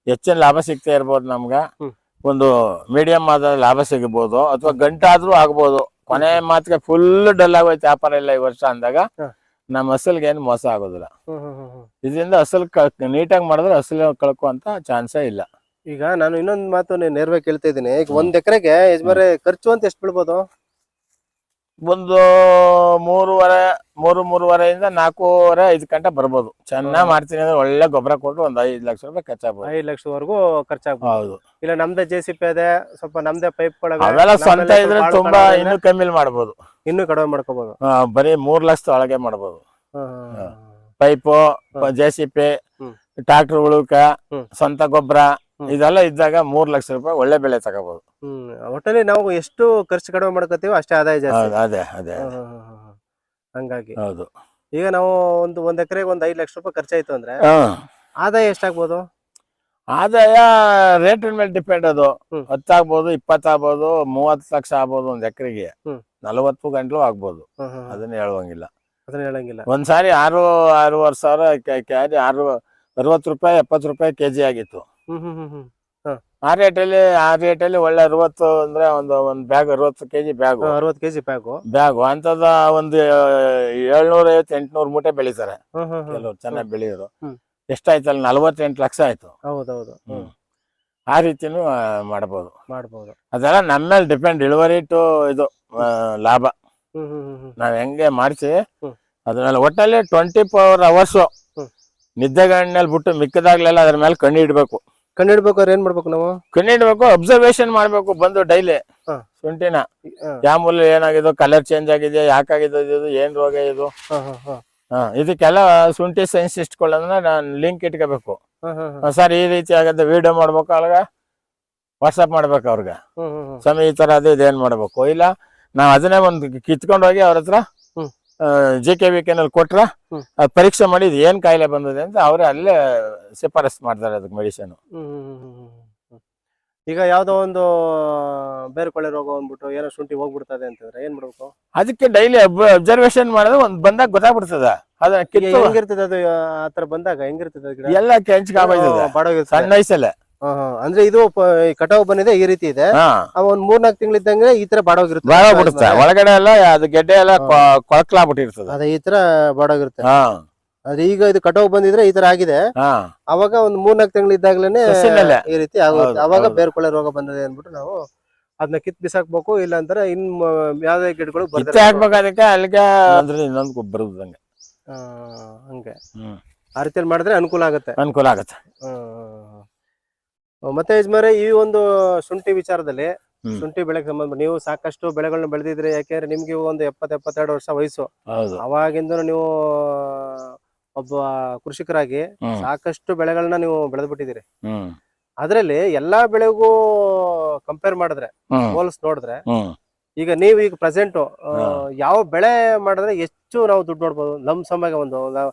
ಹೆಚ್ಚಿನ ಲಾಭ ಸಿಗ್ತಾ ಇರ್ಬೋದು ನಮ್ಗ. ಒಂದು ಮೀಡಿಯಂ ಆದ ಲಾಭ ಸಿಗಬಹುದು, ಅಥವಾ ಗಂಟಾದ್ರೂ ಆಗ್ಬೋದು. ಕೊನೆ ಮಾತಿಗೆ ಫುಲ್ ಡಲ್ ಆಗೋಯ್ತು ವ್ಯಾಪಾರ ಇಲ್ಲ ಈ ವರ್ಷ ಅಂದಾಗ ನಮ್ಮ ಅಸಲ್ಗೆ ಏನು ಮೋಸ ಆಗೋದಿಲ್ಲ. ಇದರಿಂದ ಅಸಲ್ ನೀಟಾಗಿ ಮಾಡಿದ್ರೆ ಅಸಲು ಕಳ್ಕುವಂತ ಚಾನ್ಸೇ ಇಲ್ಲ. ಈಗ ನಾನು ಇನ್ನೊಂದು ಮಾತು ನೇರವಾಗಿ ಕೇಳ್ತಾ ಇದ್ದೀನಿ. ಈಗ 1 ಎಕರೆಗೆ ಯಜಮಾನ್ರೆ ಖರ್ಚು ಅಂತ ಎಷ್ಟು ಬೀಳ್ಬೋದು? ಒಂದು 3.5 4.5 5 ಗಂಟೆ ಬರ್ಬೋದು. ಚೆನ್ನಾಗ್ ಮಾಡ್ತೀನಿ ಅಂದ್ರೆ ಒಳ್ಳೆ ಗೊಬ್ಬರ ಕೊಟ್ಟು ಒಂದು 5 ಲಕ್ಷ ರೂಪಾಯಿ ಖರ್ಚಾಗ್ಬೋದು. 5 ಲಕ್ಷವರೆಗೂ ಖರ್ಚಾಗ್ಬೋದು. ಹೌದು. ಇಲ್ಲ ನಮ್ದೇ JCP ಇದೆ, ಸ್ವಲ್ಪ ನಮ್ದೇ ಪೈಪ್ ಅವೆಲ್ಲ ಸ್ವಂತ ಇದ್ರೆ ತುಂಬಾ ಇನ್ನೂ ಕಮ್ಮಿ ಮಾಡ್ಬೋದು, ಇನ್ನೂ ಕಡಿಮೆ ಮಾಡ್ಕೋಬಹುದು. ಬರೀ 3 ಲಕ್ಷದ ಒಳಗೆ ಮಾಡ್ಬೋದು. ಪೈಪು, JCP, ಟ್ರಾಕ್ಟರ್ ಉಳುಕ, ಸ್ವಂತ ಗೊಬ್ಬರ ಇದೆಲ್ಲ ಇದ್ದಾಗ 3 ಲಕ್ಷ ರೂಪಾಯಿ ಒಳ್ಳೆ ಬೆಳೆ ತಗೋಬಹುದು. ಒಟ್ಟಲ್ಲಿ ನಾವು ಎಷ್ಟು ಖರ್ಚು ಕಡಿಮೆ ಮಾಡ್ಕೋತೀವೋ ಅಷ್ಟೇ ಆದಾಯ ಜಾಸ್ತಿ. ಅದೇ ಹಂಗಾಗಿ ಹೌದು. ಈಗ ನಾವು ಒಂದ್ ಎಕರೆಗೆ 5 ಲಕ್ಷ ರೂಪಾಯಿ ಖರ್ಚಾಯ್ತು ಅಂದ್ರೆ ಆದಾಯ ಎಷ್ಟಾಗ್ಬೋದು? ಆದಾಯ ರೇಟ್ ಮೇಲೆ ಡಿಪೆಂಡ್. ಅದು 10 ಆಗ್ಬೋದು, 20 ಆಗ್ಬೋದು, 30 ಲಕ್ಷ ಆಗ್ಬೋದು. ಒಂದ್ ಎಕರೆಗೆ 40 ಗಂಟಲು ಆಗ್ಬೋದು. ಅದನ್ನ ಹೇಳುವಂಗಿಲ್ಲ. ಒಂದ್ಸಾರಿ 6-6.5 ಸಾವಿರ ಕ್ಯಾರಿ 60 ರೂಪಾಯಿ 70 ರೂಪಾಯಿ ಕೆಜಿ ಆಗಿತ್ತು. ಆ ರೇಟಲ್ಲಿ ಒಳ್ಳೆ 60 ಅಂದ್ರೆ ಒಂದು bag 60 KG bag, 60 KG bag ಅಂತದ ಒಂದು 750-800 ಮೂಟೆ ಬೆಳಿತಾರೆ ಕೆಲವ್ರು ಚೆನ್ನಾಗಿ ಬೆಳೆಯೋರು. ಎಷ್ಟಾಯ್ತಲ್ಲ 48 ಲಕ್ಷ ಆಯ್ತು. ಹೌದೌದು. ಆ ರೀತಿನೂ ಮಾಡಬಹುದು. ಅದೆಲ್ಲ ನಮ್ಮ ಮೇಲೆ ಡಿಪೆಂಡ್. ಇಳುವರಿ ಟು ಇದು ಲಾಭ ನಾವ್ ಹೆಂಗೆ ಮಾಡ್ತೀವಿ ಅದ್ರಲ್ಲಿ. ಒಟ್ಟಲ್ಲಿ 24 hours ನಿದ್ದೆಗಣ್ಣಲ್ಲಿ ಬಿಟ್ಟು ಮಿಕ್ಕದಾಗ್ಲೆಲ್ಲ ಅದ್ರ ಮೇಲೆ ಕಣ್ಣಿಡ್ಬೇಕಾದ್ರೆ ಏನ್ ಮಾಡ್ಬೇಕು ನಾವು? ಕಣ್ಣಿಡ್ಬೇಕು, ಅಬ್ಸರ್ವೇಷನ್ ಮಾಡ್ಬೇಕು. ಬಂದು ಡೈಲಿ ಶುಂಠಿನ ಯಾವ ಮೂಲ ಏನಾಗಿದ್ದು, ಕಲರ್ ಚೇಂಜ್ ಆಗಿದೆ, ಯಾಕಾಗಿದೆ, ಇದು ಏನ್ ರೋಗ ಇದು, ಇದಕ್ಕೆಲ್ಲ ಶುಂಠಿ ಸೈನ್ಸಿಸ್ಟ್ಗಳನ್ನ ನಾನು ಲಿಂಕ್ ಇಟ್ಕೋಬೇಕು. ಸರ್ ಈ ರೀತಿ ಆಗತ್ತೆ ವಿಡಿಯೋ ಮಾಡ್ಬೇಕು, ಅವಾಗ ವಾಟ್ಸಪ್ ಮಾಡ್ಬೇಕು ಅವ್ರಿಗೆ. ಸ್ವಾಮಿ ಈ ತರ ಅದು ಇದೇನ್ ಮಾಡ್ಬೇಕು. ಇಲ್ಲ ನಾವ್ ಅದನ್ನೇ ಒಂದು ಕಿತ್ಕೊಂಡು ಹೋಗಿ ಅವ್ರ ಹತ್ರ JKVK ನಲ್ಲಿ ಕೊಟ್ರ ಪರೀಕ್ಷೆ ಮಾಡಿ ಇದು ಏನ್ ಕಾಯಿಲೆ ಬಂದಿದೆ ಅಂತ ಅವ್ರೆ ಅಲ್ಲೇ ಶಿಫಾರಸ್ ಮಾಡ್ತಾರೆ ಅದಕ್ಕೆ ಮೆಡಿಸಿನ್. ಈಗ ಯಾವ್ದೋ ಒಂದು ಬೇರ್ಕೊಳೆ ರೋಗ ಬಂದ್ಬಿಟ್ಟು ಏನೋ ಶುಂಠಿ ಹೋಗ್ಬಿಡ್ತದೆ ಅಂತಂದ್ರೆ ಏನ್ ಮಾಡ್ಬೇಕು? ಅದಕ್ಕೆ ಡೈಲಿ ಅಬ್ಸರ್ವೇಷನ್ ಮಾಡಿದ್ರೆ ಒಂದ್ ಬಂದಾಗ ಗೊತ್ತಾಗ್ಬಿಡ್ತದ. ಅದನ್ನ ಹೆಂಗಿರ್ತದೆ ಅದು? ಆತರ ಬಂದಾಗ ಹೆಂಗಿರ್ತದೆ? ಎಲ್ಲ ಕೆಂಚ್ಕಾಗೋಯ್ತದೆ ಸಣ್ಣ ವಯಸ್ಸಲ್ಲೇ. ಅಂದ್ರೆ ಇದು ಕಟಾವು ಬಂದಿದೆ ಈ ರೀತಿ ಇದೆ. ಒಂದ್ 3-4 ತಿಂಗಳಿದ್ದಂಗೆ ಈ ತರ ಬಾಡೋಗಿರುತ್ತೆ. ಒಳಗಡೆ ಎಲ್ಲ ಅದು ಗೆಡ್ಡೆ ಎಲ್ಲ ಕೊಳಕ್ಲಾಗ್ಬಿಟ್ಟಿರ್ತದೆ. ಅದೇ ಈ ತರ ಬಾಡೋಗಿರುತ್ತೆ. ಅದೇ ಈಗ ಇದು ಕಟಾವು ಬಂದಿದ್ರೆ ಈ ತರ ಆಗಿದೆ. ಅವಾಗ ಒಂದ್ 3-4 ತಿಂಗಳಿದ್ದಾಗ್ಲೇನೆ ಈ ರೀತಿ ಆಗುತ್ತೆ. ಅವಾಗ ಬೇರ್ಕೊಳೆ ರೋಗ ಬಂದಿದೆ ಅಂದ್ಬಿಟ್ಟು ನಾವು ಅದನ್ನ ಕಿತ್ ಬಿಸಾಕ್ಬೇಕು. ಇಲ್ಲ ಅಂತಾರೆ ಇನ್ ಯಾವ್ದೇ ಗಿಡಗಳು ಹಾಕ್ಬೇಕು. ಅದಕ್ಕೆ ಅಲ್ಲಿಗೆ ಅಂದ್ರೆ ಇನ್ನೊಂದು ಗೊಬ್ಬರ ಹಂಗೆ ಆ ರೀತಿಯಲ್ಲಿ ಮಾಡಿದ್ರೆ ಅನುಕೂಲ ಆಗುತ್ತೆ. ಮತ್ತೆ ಯಜಮಾನ್ರೆ ಈ ಒಂದು ಶುಂಠಿ ವಿಚಾರದಲ್ಲಿ, ಶುಂಠಿ ಬೆಳೆಗೆ ಸಂಬಂಧ ನೀವು ಸಾಕಷ್ಟು ಬೆಳೆಗಳನ್ನ ಬೆಳೆದಿದ್ರಿ. ಯಾಕೆಂದ್ರೆ ನಿಮ್ಗೆ ಒಂದು 70-72 ವರ್ಷ ವಯಸ್ಸು. ಅವಾಗಿಂದ ನೀವು ಒಬ್ಬ ಕೃಷಿಕರಾಗಿ ಸಾಕಷ್ಟು ಬೆಳೆಗಳನ್ನ ನೀವು ಬೆಳೆದ್ಬಿಟ್ಟಿದ್ದೀರಿ. ಅದ್ರಲ್ಲಿ ಎಲ್ಲಾ ಬೆಳೆಗೂ ಕಂಪೇರ್ ಮಾಡಿದ್ರೆ, ಹೋಲ್ಸ್ ನೋಡಿದ್ರೆ, ಈಗ ನೀವು ಈಗ ಪ್ರೆಸೆಂಟ್ ಯಾವ ಬೆಳೆ ಮಾಡಿದ್ರೆ ಎಷ್ಟು ನಾವು ದುಡ್ಡು ನೋಡ್ಬೋದು? ನಮ್ ಸಮಯ ಒಂದು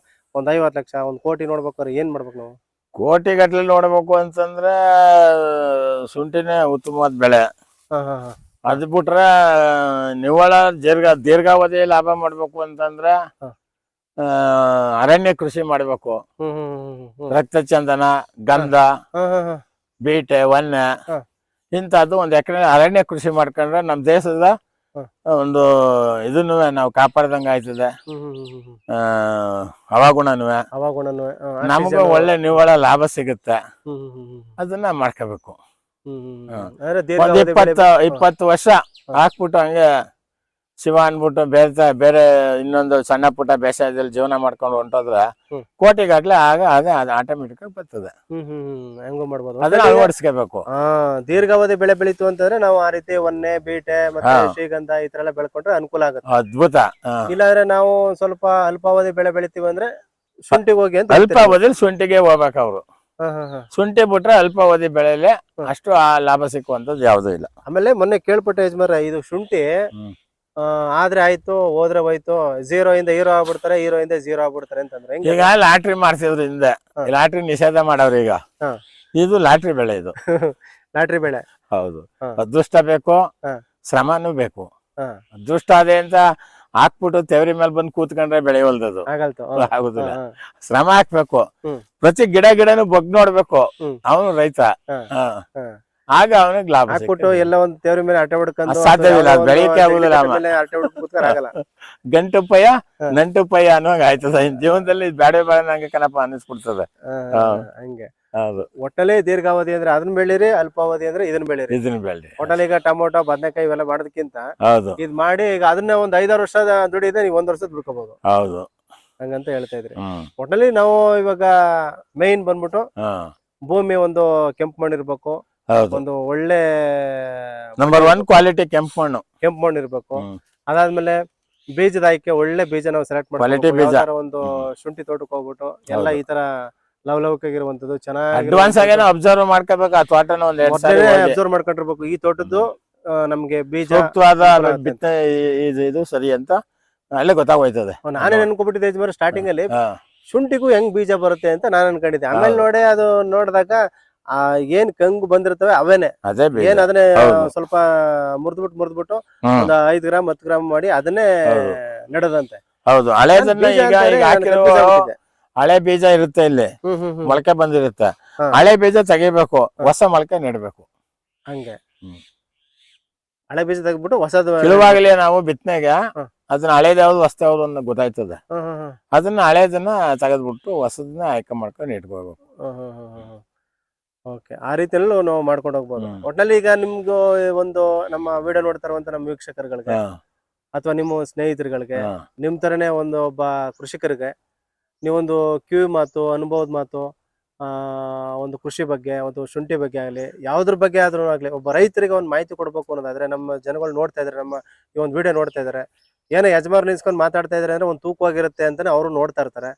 50 ಲಕ್ಷ 1 ಕೋಟಿ ನೋಡ್ಬೇಕಾದ್ರೆ ಏನ್ ಮಾಡ್ಬೇಕು ನಾವು? ಕೋಟಿ ಗಟ್ಟಲೆ ನೋಡ್ಬೇಕು ಅಂತಂದ್ರೆ ಶುಂಠಿನೇ ಉತ್ತಮವಾದ ಬೆಳೆ. ಅದ್ ಬಿಟ್ರೆ ನಿವ್ವಳ ದೀರ್ಘಾವಧಿ ಲಾಭ ಮಾಡ್ಬೇಕು ಅಂತಂದ್ರೆ ಅರಣ್ಯ ಕೃಷಿ ಮಾಡ್ಬೇಕು. ರಕ್ತಚಂದನ, ಗಂಧ, ಬೀಟೆ, ವನ್ಯ ಇಂಥದ್ದು 1 ಎಕರೆ ಅರಣ್ಯ ಕೃಷಿ ಮಾಡ್ಕೊಂಡ್ರೆ ನಮ್ ದೇಶದ ಒಂದು ಇದನ್ನು ನಾವು ಕಾಪಾಡ್ದಂಗ ಆಯ್ತದೆ. ಹವಾಗುಣನು ನಮಗೂ ಒಳ್ಳೆ ನಿವ್ವಳ ಲಾಭ ಸಿಗುತ್ತೆ. ಅದನ್ನ ಮಾಡ್ಕೋಬೇಕು. 20 ವರ್ಷ ಹಾಕ್ಬಿಟ್ಟು ಹಂಗೆ ಶಿವ ಅನ್ಬಿಟ್ಟು ಬೇರೆ ಇನ್ನೊಂದು ಸಣ್ಣ ಪುಟ್ಟ ಬೇಸಾಯದಲ್ಲಿ ಜೀವನ ಮಾಡ್ಕೊಂಡು ಹೊಂಟೋದ್ರೆ ಕೋಟಿಗಾಗ್ಲೆ ಆಗ ಅದು ಆಟೋಮೆಟಿಕ್ ಆಗಿ ಬರ್ತದೆ. ಹೆಂಗೋ ಮಾಡ್ಬೋದು. ಅದನ್ನ ಅಳವಡಿಸ್ಕೋಬೇಕು. ದೀರ್ಘಾವಧಿ ಬೆಳೆ ಬೆಳೀತು ಅಂತಂದ್ರೆ ನಾವು ಆ ರೀತಿ ವನ್ನೆ, ಬೀಟೆ ಮತ್ತೆ ಶ್ರೀಗಂಧ ಈ ತರ ಎಲ್ಲ ಬೆಳ್ಕೊಂಡ್ರೆ ಅನುಕೂಲ ಆಗುತ್ತೆ. ಅದ್ಭುತ. ಇಲ್ಲಾಂದ್ರೆ ನಾವು ಸ್ವಲ್ಪ ಅಲ್ಪಾವಧಿ ಬೆಳೆ ಬೆಳಿತೀವಿ ಅಂದ್ರೆ ಶುಂಠಿಗೆ ಹೋಗಿ ಅಂತ. ಅಲ್ಪಾವಧಿಲಿ ಶುಂಠಿಗೆ ಹೋಗ್ಬೇಕು ಅವರು. ಶುಂಠಿ ಬಿಟ್ರೆ ಅಲ್ಪಾವಧಿ ಬೆಳೆಲೆ ಅಷ್ಟು ಆ ಲಾಭ ಸಿಕ್ಕುವಂತದ್ದು ಯಾವ್ದು ಇಲ್ಲ. ಆಮೇಲೆ ಮೊನ್ನೆ ಕೇಳ್ಪಟ್ಟೆ ಯಜಮಾನ್ರೆ, ಇದು ಶುಂಠಿ ಆದ್ರೆ ಆಯ್ತು, ಹೋದ್ರೆ ಹೋಯ್ತು, 0 ಇಂದ ಹೀರೋ ಆಗ್ಬಿಡ್ತಾರೆ, ಹೀರೋ ಇಂದ 0 ಆಗ್ಬಿಡ್ತಾರೆ ಅಂತಂದ್ರೆ ಈಗ ಲಾಟ್ರಿ ಮಾಡ್ಸಿದ್ರು ಹಿಂದೆ, ಲಾಟ್ರಿ ನಿಷೇಧ ಮಾಡವ್ರು. ಈಗ ಇದು ಲಾಟ್ರಿ ಬೆಳೆ. ಇದು ಲಾಟ್ರಿ ಬೆಳೆ. ಹೌದು. ಅದೃಷ್ಟ ಬೇಕು, ಶ್ರಮನೂ ಬೇಕು. ಅದೃಷ್ಟ ಅದೇ ಅಂತ ಹಾಕ್ಬಿಟ್ಟು ತೆವರಿ ಮೇಲೆ ಬಂದು ಕೂತ್ಕೊಂಡ್ರೆ ಬೆಳೆಯವಲ್ದದು, ಆಗುದಿಲ್ಲ. ಶ್ರಮ ಹಾಕ್ಬೇಕು. ಪ್ರತಿ ಗಿಡನು ಬಗ್ ನೋಡ್ಬೇಕು. ಅವನು ರೈತ. ಆಗ ಅವನಿಗೆ ಲಾಭ ಹಾಕ್ಬಿಟ್ಟು ಎಲ್ಲ ಒಂದು ದೇವ್ರ ಮೇಲೆ ಆಟ ಹೊಡ್ಕೊಂಡು ಸಾಧ್ಯವಿಲ್ಲ, ಅದು ಬೆಳೆಯಕ್ಕೆ ಆಗುದಿಲ್ಲ. ಆಟ ಹೊಡ್ಕೊಂಡು ಆಗಲ್ಲ. ಗಂಟು ಪಯ್ಯ ನಂಟು ಪಯ್ಯ ಅನ್ನೋಂಗ ಆಯ್ತದ. ಜೀವನದಲ್ಲಿ ಬೇಡ ಬೇಡ ನಂಗೆ ಕಣಪ್ಪ ಅನ್ನಿಸ್ಬಿಡ್ತದೆ. ಹಂಗೆ ಹೌದು. ಒಟ್ಟಲ್ಲಿ ದೀರ್ಘಾವಧಿ ಅಂದ್ರೆ ಅದನ್ನ ಬೆಳೀರಿ, ಅಲ್ಪಾವಧಿ ಅಂದ್ರೆ ಇದನ್ನ ಬೆಳೀರಿ. ಇದನ್ನ ಬೆಳ್ಳಿ ಒಟ್ಟಲ್ಲಿ ಈಗ ಟೊಮೊಟೊ ಬದನೆಕಾಯಿ ಇವೆಲ್ಲ ಮಾಡೋದಕ್ಕಿಂತ ಹೌದು ಇದ್ ಮಾಡಿ ಈಗ ಅದನ್ನ ಒಂದ್ 5-6 ವರ್ಷ ದುಡಿದ್ರೆ ನೀವು 1 ವರ್ಷದ ಬಿಡ್ಕೋಬಹುದು. ಹೌದು ಹಂಗಂತ ಹೇಳ್ತಾ ಇದ್ರಿ. ಒಟ್ಟಲ್ಲಿ ನಾವು ಇವಾಗ ಮೇನ್ ಬಂದ್ಬಿಟ್ಟು ಭೂಮಿ ಒಂದು ಕೆಂಪು ಮಣ್ಣು ಇರ್ಬೇಕು, ಒಂದು ಒಳ್ಳೆ ನಂಬರ್ 1 ಕ್ವಾಲಿಟಿ ಕೆಂಪು ಮಣ್ಣು ಇರ್ಬೇಕು. ಅದಾದ್ಮೇಲೆ ಬೀಜದ ಆಯ್ಕೆ ಒಳ್ಳೆ ಬೀಜ ನಾವು ಸೆಲೆಕ್ಟ್ ಮಾಡ್ಬೇಕು. ಒಂದು ಶುಂಠಿ ತೋಟಕ್ಕೆ ಹೋಗ್ಬಿಟ್ಟು ಎಲ್ಲ ಈ ತರ ಲವಲವಿಕೆಗಿರುವಂತದ್ದು ಚೆನ್ನಾಗಿ ಅಡ್ವಾನ್ಸ್ ಆಗಿ ಅಬ್ಸರ್ವ್ ಮಾಡ್ಕೋಬೇಕು. ಆ ತೋಟನ ಅಬ್ಸರ್ವ್ ಮಾಡ್ಕೊಂಡಿರ್ಬೇಕು. ಈ ತೋಟದ್ದು ನಮ್ಗೆ ಬೀಜ ಇದು ಸರಿ ಅಂತ ಅಲ್ಲೇ ಗೊತ್ತಾಗೋಯ್ತದೆ. ನಾನೇ ಅನ್ಕೊಬಿಟ್ಟಿದ್ದೆ ಯಜಮಾನ ಸ್ಟಾರ್ಟಿಂಗ್ ಅಲ್ಲಿ ಶುಂಠಿಗೂ ಹೆಂಗ್ ಬೀಜ ಬರುತ್ತೆ ಅಂತ ನಾನು ಅನ್ಕೊಂಡಿದ್ದೆ. ಆಮೇಲೆ ನೋಡಿ ಅದು ನೋಡಿದಾಗ ಏನ್ ಕಂಗು ಬಂದಿರ್ತವೆ ಅವೇನೆ ಏನ್ ಅದನ್ನೇ ಸ್ವಲ್ಪ ಮುರಿದ್ಬಿಟ್ಟು ಒಂದ್ 5 ಗ್ರಾಮ್ 10 ಗ್ರಾಮ್ ಮಾಡಿ ಅದನ್ನೇ ನೆಡದಂತೆ. ಹೌದು, ಹಳೆ ಬೀಜ ಇರುತ್ತೆ, ಇಲ್ಲಿ ಮೊಳಕೆ ಬಂದಿರುತ್ತೆ. ಹಳೆ ಬೀಜ ತೆಗಿಬೇಕು, ಹೊಸ ಮೊಳಕೆ ನೆಡ್ಬೇಕು. ಹಂಗೆ ಹಳೆ ಬೀಜ ತೆಗ್ಬಿಟ್ಟು ಹೊಸದು ಇಳುವಾಗಲೇ ನಾವು ಬಿತ್ತನೆಗೆ ಅದನ್ನ ಹಳೇದ್ ಯಾವ್ದು ಹೊಸ ಯಾವ್ದು ಅನ್ನೋ ಗೊತ್ತಾಯ್ತದೆ. ಅದನ್ನ ಹಳೇದನ್ನ ತೆಗೆದ್ಬಿಟ್ಟು ಹೊಸದನ್ನ ಆಯ್ಕೆ ಮಾಡ್ಕೊಂಡು ಇಟ್ಕೋಬೇಕು. ಓಕೆ, ಆ ರೀತಿಯಲ್ಲೂ ನಾವು ಮಾಡ್ಕೊಂಡು ಹೋಗ್ಬೋದು. ಒಟ್ನಲ್ಲಿ ಈಗ ನಿಮ್ಗೂ ಒಂದು ನಮ್ಮ ವಿಡಿಯೋ ನೋಡ್ತಾ ಇರುವಂತ ನಮ್ಮ ವೀಕ್ಷಕರುಗಳಿಗೆ ಅಥವಾ ನಿಮ್ಮ ಸ್ನೇಹಿತರುಗಳಿಗೆ ನಿಮ್ ತರನೇ ಒಬ್ಬ ಕೃಷಿಕರಿಗೆ ನೀವೊಂದು ಕಿವಿ ಮಾತು, ಅನುಭವದ ಮಾತು, ಒಂದು ಕೃಷಿ ಬಗ್ಗೆ, ಒಂದು ಶುಂಠಿ ಬಗ್ಗೆ ಆಗಲಿ, ಯಾವ್ದ್ರ ಬಗ್ಗೆ ಆದ್ರೂ ಆಗ್ಲಿ, ಒಬ್ಬ ರೈತರಿಗೆ ಒಂದು ಮಾಹಿತಿ ಕೊಡ್ಬೇಕು ಅನ್ನೋದಾದ್ರೆ ನಮ್ಮ ಜನಗಳು ನೋಡ್ತಾ ಇದಾರೆ, ನಮ್ಮ ಈ ಒಂದು ವಿಡಿಯೋ ನೋಡ್ತಾ ಇದಾರೆ, ಏನೋ ಯಜಮಾನ್ ನಿಲ್ಸ್ಕೊಂಡು ಮಾತಾಡ್ತಾ ಇದಾರೆ ಅಂದ್ರೆ ಒಂದು ತೂಕವಾಗಿರುತ್ತೆ ಅಂತಾನೆ ಅವರು ನೋಡ್ತಾ ಇರ್ತಾರೆ.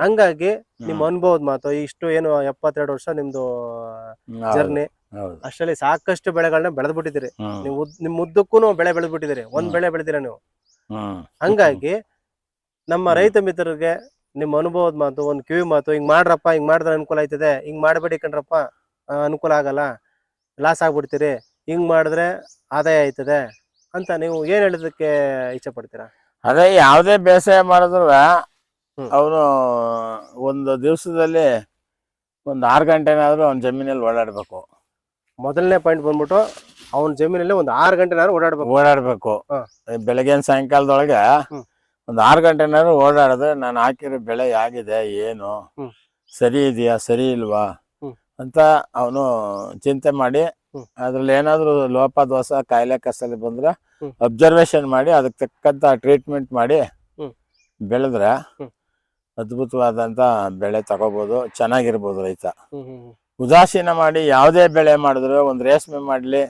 ಹಂಗಾಗಿ ನಿಮ್ಮ ಅನುಭವದ ಮಾತು, ಇಷ್ಟು ಏನು 72 ವರ್ಷ ನಿಮ್ದು ಜರ್ನಿ, ಅಷ್ಟರಲ್ಲಿ ಸಾಕಷ್ಟು ಬೆಳೆಗಳನ್ನ ಬೆಳೆದ್ಬಿಟ್ಟಿದ್ದೀರಿ. ನೀವು ನಿಮ್ ಉದ್ದಕ್ಕೂ ಬೆಳೆ ಬೆಳೆದ್ಬಿಟ್ಟಿದ್ದೀರಿ, ಒಂದ್ ಬೆಳೆ ಬೆಳೆದಿರ ನೀವು. ಹಂಗಾಗಿ ನಮ್ಮ ರೈತ ಮಿತ್ರರಿಗೆ ನಿಮ್ಮ ಅನುಭವದ ಮಾತು, ಒಂದು ಕಿವಿ ಮಾತು, ಹಿಂಗ್ ಮಾಡ್ರಪ್ಪ, ಹಿಂಗ್ ಮಾಡಿದ್ರೆ ಅನುಕೂಲ ಆಯ್ತದೆ, ಹಿಂಗ್ ಮಾಡ್ಬೇಡಿ ಕಣ್ರಪ್ಪ ಅನುಕೂಲ ಆಗಲ್ಲ, ಲಾಸ್ ಆಗ್ಬಿಡ್ತೀರಿ, ಹಿಂಗ್ ಮಾಡಿದ್ರೆ ಆದಾಯ ಆಯ್ತದೆ ಅಂತ ನೀವು ಏನ್ ಹೇಳೋದಕ್ಕೆ ಇಚ್ಛೆ ಪಡ್ತೀರಾ? ಅದೇ ಯಾವ್ದೇ ಬೇಸಾಯ ಮಾಡಿದ್ರು ಅವನು ಒಂದು ದಿವಸದಲ್ಲಿ ಒಂದು 6 ಗಂಟೆನಾದ್ರೂ ಅವ್ನ ಜಮೀನಲ್ಲಿ ಓಡಾಡ್ಬೇಕು. ಮೊದಲನೇ ಪಾಯಿಂಟ್ ಬಂದ್ಬಿಟ್ಟು ಅವನ ಜಮೀನಲ್ಲಿ ಒಂದು 6 ಗಂಟೆನಾದ್ರೂ ಓಡಾಡ್ಬೇಕು. ಬೆಳಗಿನ ಸಾಯಂಕಾಲದೊಳಗೆ ಒಂದು 6 ಗಂಟೆನಾದ್ರೂ ಓಡಾಡಿದ್ರೆ ನಾನು ಹಾಕಿರೋ ಬೆಳೆ ಆಗಿದೆ, ಏನು ಸರಿ ಇದೆಯಾ ಸರಿ ಇಲ್ವಾ ಅಂತ ಅವನು ಚಿಂತೆ ಮಾಡಿ, ಅದ್ರಲ್ಲಿ ಏನಾದ್ರು ಲೋಪ ದೋಷ ಕಾಯಿಲೆ ಕಸಲಿ ಬಂದ್ರೆ ಅಬ್ಸರ್ವೇಷನ್ ಮಾಡಿ ಅದಕ್ಕೆ ತಕ್ಕಂತ ಟ್ರೀಟ್ಮೆಂಟ್ ಮಾಡಿ ಬೆಳೆದ್ರೆ ಅದ್ಭುತವಾದಂತ ಬೆಳೆ ತಗೋಬಹುದು, ಚೆನ್ನಾಗಿರ್ಬೋದು ರೈತ. ಉದಾಸೀನ ಮಾಡಿ ಯಾವುದೇ ಬೆಳೆ ಮಾಡಿದ್ರು, ಒಂದು ರೇಷ್ಮೆ ಮಾಡ್ಲಿ,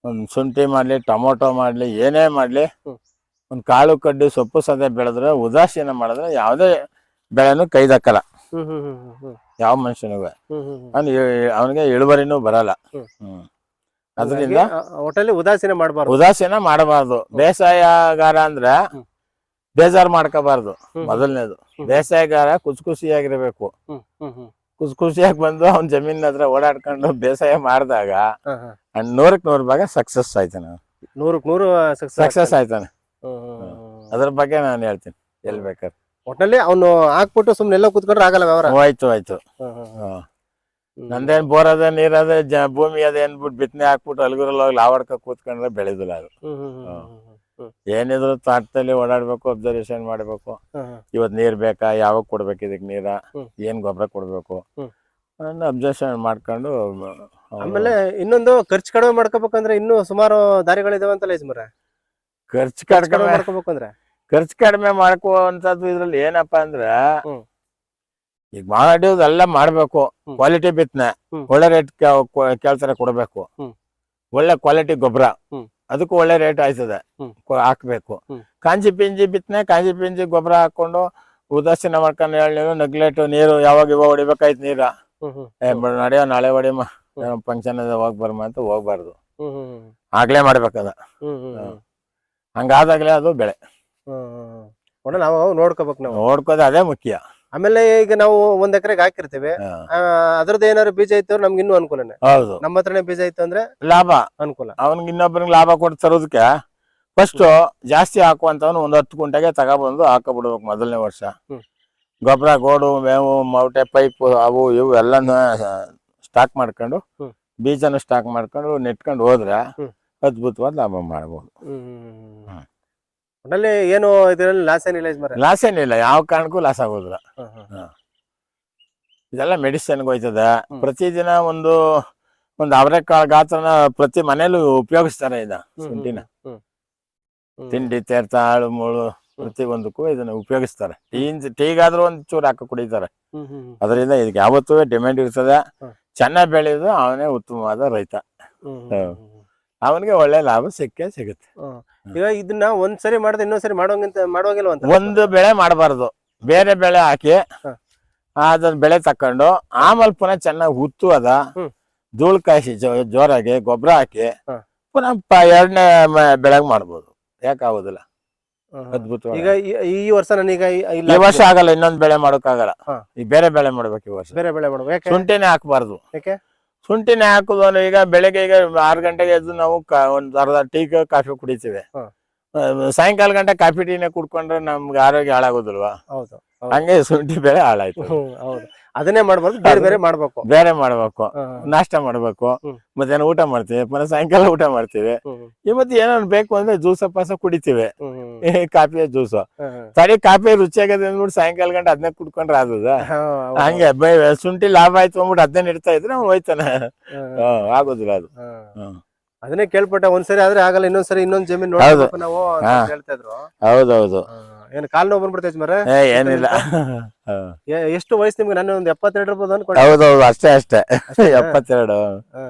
ಒಂದು ಶುಂಠಿ ಮಾಡ್ಲಿ, ಟೊಮೊಟೊ ಮಾಡ್ಲಿ, ಏನೇ ಮಾಡ್ಲಿ, ಒಂದು ಕಾಳು ಕಡ್ಡಿ ಸೊಪ್ಪು ಸದೆ ಬೆಳೆದ್ರೆ, ಉದಾಸೀನ ಮಾಡಿದ್ರೆ ಯಾವುದೇ ಬೆಳೆನೂ ಕೈ ದಕ್ಕಲ್ಲ ಯಾವ ಮನುಷ್ಯನಿಗೂ. ಅವನಿಗೆ ಇಳುವರಿನೂ ಬರಲ್ಲ. ಅದರಿಂದ ಒಟ್ಟಲ್ಲಿ ಉದಾಸೀನ ಮಾಡಬಾರ್ದು. ಬೇಸಾಯಗಾರ ಅಂದ್ರೆ ಬೇಜಾರ್ ಮಾಡ್ಕೋಬಾರ್ದು. ಮೊದಲನೇದು ಬೇಸಾಯಗಾರ ಖುಷಿಯಾಗಿರ್ಬೇಕು. ಖುಷಿಯಾಗಿ ಬಂದು ಅವ್ನ ಜಮೀನ್ ಹತ್ರ ಓಡಾಡ್ಕೊಂಡು ಬೇಸಾಯ ಮಾಡಿದಾಗ 100ಕ್ಕೆ 100 ಭಾಗ ಸಕ್ಸಸ್ ಆಯ್ತಾನೆ. 100ಕ್ಕೆ 100 ಸಕ್ಸಸ್ ಆಯ್ತಾನೆ. ಅದ್ರ ಬಗ್ಗೆ ನಾನು ಹೇಳ್ತೀನಿ ಎಲ್ಲಿ ಬೇಕಾದ್ರೆ. ಒಟ್ಟಲ್ಲಿ ಅವನು ಹಾಕ್ಬಿಟ್ಟು ಸುಮ್ನೆ ಎಲ್ಲ ಕೂತ್ಕೊಂಡ್ರೆ ಆಗಲ್ಲ ವ್ಯವಹಾರ. ಆಯ್ತು ನಂದೇನ್ ಬೋರ್ ಅದ ನೀರ್ ಅದ ಭೂಮಿ ಅದ ಏನ್ಬಿಟ್ಟು ಬಿತ್ತನೆ ಹಾಕ್ಬಿಟ್ಟು ಅಲ್ಗುರಲ್ಲಿ ಹೋಗಿ ಲಾವಡ್ಕ ಕೂತ್ಕೊಂಡ್ರೆ ಬೆಳೆದಿಲ್ಲ ಅದು. ಏನಿದ್ರು ತೋಟದಲ್ಲಿ ಓಡಾಡ್ಬೇಕು, ಅಬ್ಸರ್ವೇಷನ್ ಮಾಡ್ಬೇಕು. ಇವತ್ ನೀರ್ ಬೇಕಾ, ಯಾವಾಗ ಕೊಡ್ಬೇಕು ಇದಕ್ ನೀರ, ಏನ್ ಗೊಬ್ಬರ ಕೊಡ್ಬೇಕು ಅಬ್ಸರ್ವೇಷನ್ ಮಾಡ್ಕೊಂಡು. ಆಮೇಲೆ ಇನ್ನೊಂದು ಖರ್ಚು ಕಡಿಮೆ ಮಾಡ್ಕೋಬೇಕಂದ್ರೆ ಇನ್ನೂ ಸುಮಾರು ದಾರಿಗಳಿದಾವೆ ಅಂತಲ್ಲ ಯಜಮಾನ್ರೆ. ಖರ್ಚು ಕಡಿಮೆ ಮಾಡ್ಕೋಬೇಕಂದ್ರೆ ಖರ್ಚು ಕಡಿಮೆ ಮಾಡ್ಕೋವಂತದ್ದು ಇದ್ರಲ್ಲಿ ಏನಪ್ಪಾ ಅಂದ್ರ, ಈಗ ಮಾಡೋದೆಲ್ಲ ಮಾಡ್ಬೇಕು. ಕ್ವಾಲಿಟಿ ಬಿತ್ತನೆ ಒಳ್ಳೆ ರೇಟ್ ಕೇಳ್ತಾರೆ, ಕೊಡ್ಬೇಕು. ಒಳ್ಳೆ ಕ್ವಾಲಿಟಿ ಗೊಬ್ಬರ, ಅದಕ್ಕೂ ಒಳ್ಳೆ ರೇಟ್ ಆಯ್ತದೆ, ಹಾಕ್ಬೇಕು. ಕಾಂಜಿ ಪಿಂಜಿ ಬಿತ್ತನೆ, ಕಾಂಜಿ ಪಿಂಜಿ ಗೊಬ್ಬರ ಹಾಕೊಂಡು ಉದಾಸೀನ ಮಾಡ್ಕೊಂಡು ಹೇಳಿ ನೆಗ್ಲೆಟ್ ನೀರು ಯಾವಾಗ ಇವಾಗ ಹೊಡಿಬೇಕಾಯ್ತು ನೀರ, ನಡೆಯೋ ನಾಳೆ ಹೊಡಿಮ ಫಂಕ್ಷನ್ ಹೋಗ್ ಬರ್ಮ ಅಂತ ಹೋಗ್ಬಾರ್ದು. ಆಗ್ಲೇ ಮಾಡ್ಬೇಕದ. ಹಂಗಾದಾಗ್ಲೇ ಅದು ಬೆಳೆ. ನಾವು ನೋಡ್ಕೋಬೇಕು, ನಾವು ನೋಡ್ಕೋದು ಅದೇ ಮುಖ್ಯ. ಆಮೇಲೆ ಈಗ ನಾವು 1 ಎಕರೆಗೆ ಹಾಕಿರ್ತೇವೆ, ಅದ್ರದ್ದು ಏನಾದ್ರು ಬೀಜ ಇತ್ತು ನಮ್ಗೆ ಇನ್ನೂ ಅನುಕೂಲನೇ. ಹೌದು, ನಮ್ಮ ಹತ್ರನೇ ಬೀಜ ಇತ್ತು ಅಂದ್ರೆ ಲಾಭ ಅನುಕೂಲ. ಅವ್ನಿಗೆ ಇನ್ನೊಬ್ಬರಿಗೆ ಲಾಭ ಕೊಟ್ಟು ತರೋದಕ್ಕೆ ಫಸ್ಟ್ ಜಾಸ್ತಿ ಹಾಕುವಂತವನು 1 10 ಗುಂಟೆಗೆ ತಗೊಬಂದು ಹಾಕಬಿಡ್ಬೇಕು. ಮೊದಲನೇ ವರ್ಷ ಗೊಬ್ಬರ, ಗೋಡು, ಮೇವು, ಮೌಟೆ, ಪೈಪ್, ಅವು ಇವು ಎಲ್ಲ ಸ್ಟಾಕ್ ಮಾಡ್ಕೊಂಡು ಬೀಜನ ಸ್ಟಾಕ್ ಮಾಡ್ಕೊಂಡು ನೆಟ್ಕೊಂಡು ಹೋದ್ರೆ ಹ್ಮ್. ಅದ್ಭುತವಾದ ಲಾಭ ಮಾಡ್ಬೋದು. ಹ್ಮ್. ಒಟ್ಟಲ್ಲಿ ಏನು ಇದರಲ್ಲಿ ಲಾಸ್ ಏನಿಲ್ಲ ಯಜಮಾನ್ರೆ. ಲಾಸ್ ಏನಿಲ್ಲ, ಯಾವ ಕಾರಣಕ್ಕೂ ಲಾಸ್ ಆಗೋದಿಲ್ಲ. ಹ್ಮ್, ಹ್ಮ್. ಇದೆಲ್ಲ ಮೆಡಿಸಿನ್ಗೆ ಹೋಯ್ತದೆ. ಹ್ಮ್. ಪ್ರತಿದಿನ ಒಂದು ಅವರೆಕಾಳು ಗಾತ್ರನ ಪ್ರತಿ ಮನೇಲೂ ಉಪಯೋಗಿಸ್ತಾರೆ ಇದ ಶುಂಠಿನ. ಹ್ಮ್, ಹ್ಮ್. ತಿಂಡಿ ತೀರ್ಥ ಆಳು ಮೂಳು ಪ್ರತಿ ಒಂದಕ್ಕೂ ಇದನ್ನ ಉಪಯೋಗಿಸ್ತಾರೆ. ಟೀಗಾದ್ರೂ ಒಂದ್ ಚೂರು ಹಾಕಿ ಕುಡಿತಾರೆ. ಹ್ಮ್, ಹ್ಮ್, ಅದರಿಂದ ಇದಕ್ಕೆ ಯಾವತ್ತೂ ಡಿಮ್ಯಾಂಡ್ ಇರ್ತದೆ. ಹ್ಮ್. ಚೆನ್ನಾಗಿ ಬೆಳೆಯೋದು ಅವನೇ ಉತ್ತಮವಾದ ರೈತ. ಹ್ಮ್, ಹ್ಮ್. ಅವನಿಗೆ ಒಳ್ಳೆ ಲಾಭ ಸಿಗುತ್ತೆ. ಈಗ ಇದನ್ನ ಒಂದ್ಸರಿ ಮಾಡಿದ್ರೆ ಇನ್ನೊಂದ್ಸರಿ ಮಾಡುವಂಗಿಲ್ವ ಅಂತ. ಒಂದು ಬೆಳೆ ಮಾಡಬಾರ್ದು, ಬೇರೆ ಬೆಳೆ ಹಾಕಿ ಅದನ್ನ ಬೆಳೆ ತಕೊಂಡು ಆಮೇಲೆ ಪುನಃ ಚೆನ್ನಾಗಿ ಹುತ್ತು ಅದ ಹ್ಮ್. ಧೂಳ್ ಕಾಯಿಸಿ ಜೋರಾಗಿ ಗೊಬ್ಬರ ಹಾಕಿ ಹ. ಪುನಃ ಎರಡನೇ ಬೆಳೆಗ್ ಮಾಡ್ಬೋದು. ಯಾಕಾಗೋದಿಲ್ಲ, ಅದ್ಭುತ. ಈಗ ಈ ವರ್ಷ ನನಗೆ ಈ ವರ್ಷ ಆಗಲ್ಲ, ಇನ್ನೊಂದ್ ಬೆಳೆ ಮಾಡೋಕ್ಕಾಗಲ್ಲ. ಹ. ಈ ಬೇರೆ ಬೆಳೆ ಮಾಡ್ಬೇಕು ಈ ವರ್ಷ. ಬೇರೆ ಬೆಳೆ ಮಾಡ್ಬೇಕು. ಯಾಕೆ? ಶುಂಠಿನೇ ಹಾಕ್ಬಾರ್ದು. ಯಾಕೆ? ಶುಂಠಿನೇ ಹಾಕುದು ಅಂದ್ರೆ ಈಗ ಬೆಳಗ್ಗೆ 6 ಗಂಟೆಗೆ ಎದ್ದು ನಾವು ಒಂದ್ ಅರ್ಧ ಟೀ ಕಾಫಿ ಕುಡಿತೀವಿ. ಹ. ಸಾಯಂಕಾಲ ಗಂಟೆ ಕಾಫಿ ಟೀನೇ ಕುಡ್ಕೊಂಡ್ರೆ ನಮ್ಗೆ ಆರೋಗ್ಯ ಹಾಳಾಗೋದಿಲ್ವಾ? ಹೌದು. ಹಂಗೆ ಶುಂಠಿ ಬೆಳೆ ಹಾಳಾಯ್ತು. ಹೌದು, ಅದನ್ನೇ ಮಾಡ್ಬಾರ್ದು, ಬೇರೆ ಬೇರೆ ಮಾಡ್ಬೇಕು. ಬೇರೆ ಮಾಡ್ಬೇಕು. ನಾಷ್ಟ ಮಾಡ್ಬೇಕು, ಹ್ಮ್. ಮಧ್ಯಾಹ್ನ ಊಟ ಮಾಡ್ತೀವಿ, ಪುನಃ ಸಾಯಂಕಾಲ ಊಟ ಮಾಡ್ತೀವಿ. ಈ ಮತ್ತೆ ಏನೋ ಬೇಕು ಅಂದ್ರೆ ಜ್ಯೂಸ ಪಾಸ ಕುಡಿತೀವಿ, ಕಾಫಿ ಜ್ಯೂಸ್. ತಡಿ ಕಾಫಿ ರುಚಿಯಾಗದೆ ಅಂದ್ಬಿಟ್ಟು ಸಾಯಂಕಾಲ ಗಂಟೆ ಅದನ್ನೇ ಕುಡ್ಕೊಂಡ್ರೆ ಆಗುದ? ಹಂಗೆ ಶುಂಠಿ ಲಾಭ ಆಯ್ತು ಅಂದ್ಬಿಟ್ಟು ಅದನ್ನೇ ಇಡ್ತಾ ಇದ್ರೆ ಅವ್ನು ಹೋಯ್ತಾನೆ. ಆಗೋದಿಲ್ಲ ಅದು. ಅದನ್ನೇ ಕೇಳ್ಪಟ್ಟೆ, ಒಂದ್ಸರಿ ಆದ್ರೆ ಆಗಲ್ಲ, ಇನ್ನೊಂದ್ಸರಿ ಇನ್ನೊಂದ್ ಜಮೀನ್ ನೋಡ್ಬೇಕು ನಾವು ಅಂತ ಹೇಳ್ತಾ ಇದ್ರು. ಹೌದೌದು. ಏನ್ ಕಾಲ್ ನೋವು ಬಂದ್ಬಿಡ್ತೈತೆ ಯಜಮಾನ್ರೆ? ಏನಿಲ್ಲ. ಎಷ್ಟು ವಯಸ್ಸು ನಿಮ್ಗೆ? ನಾನು ಒಂದ್ 72 ಇರ್ಬೋದು ಅನ್ಕೊಂಡೆ. ಹೌದೌದು, ಅಷ್ಟೇ 72.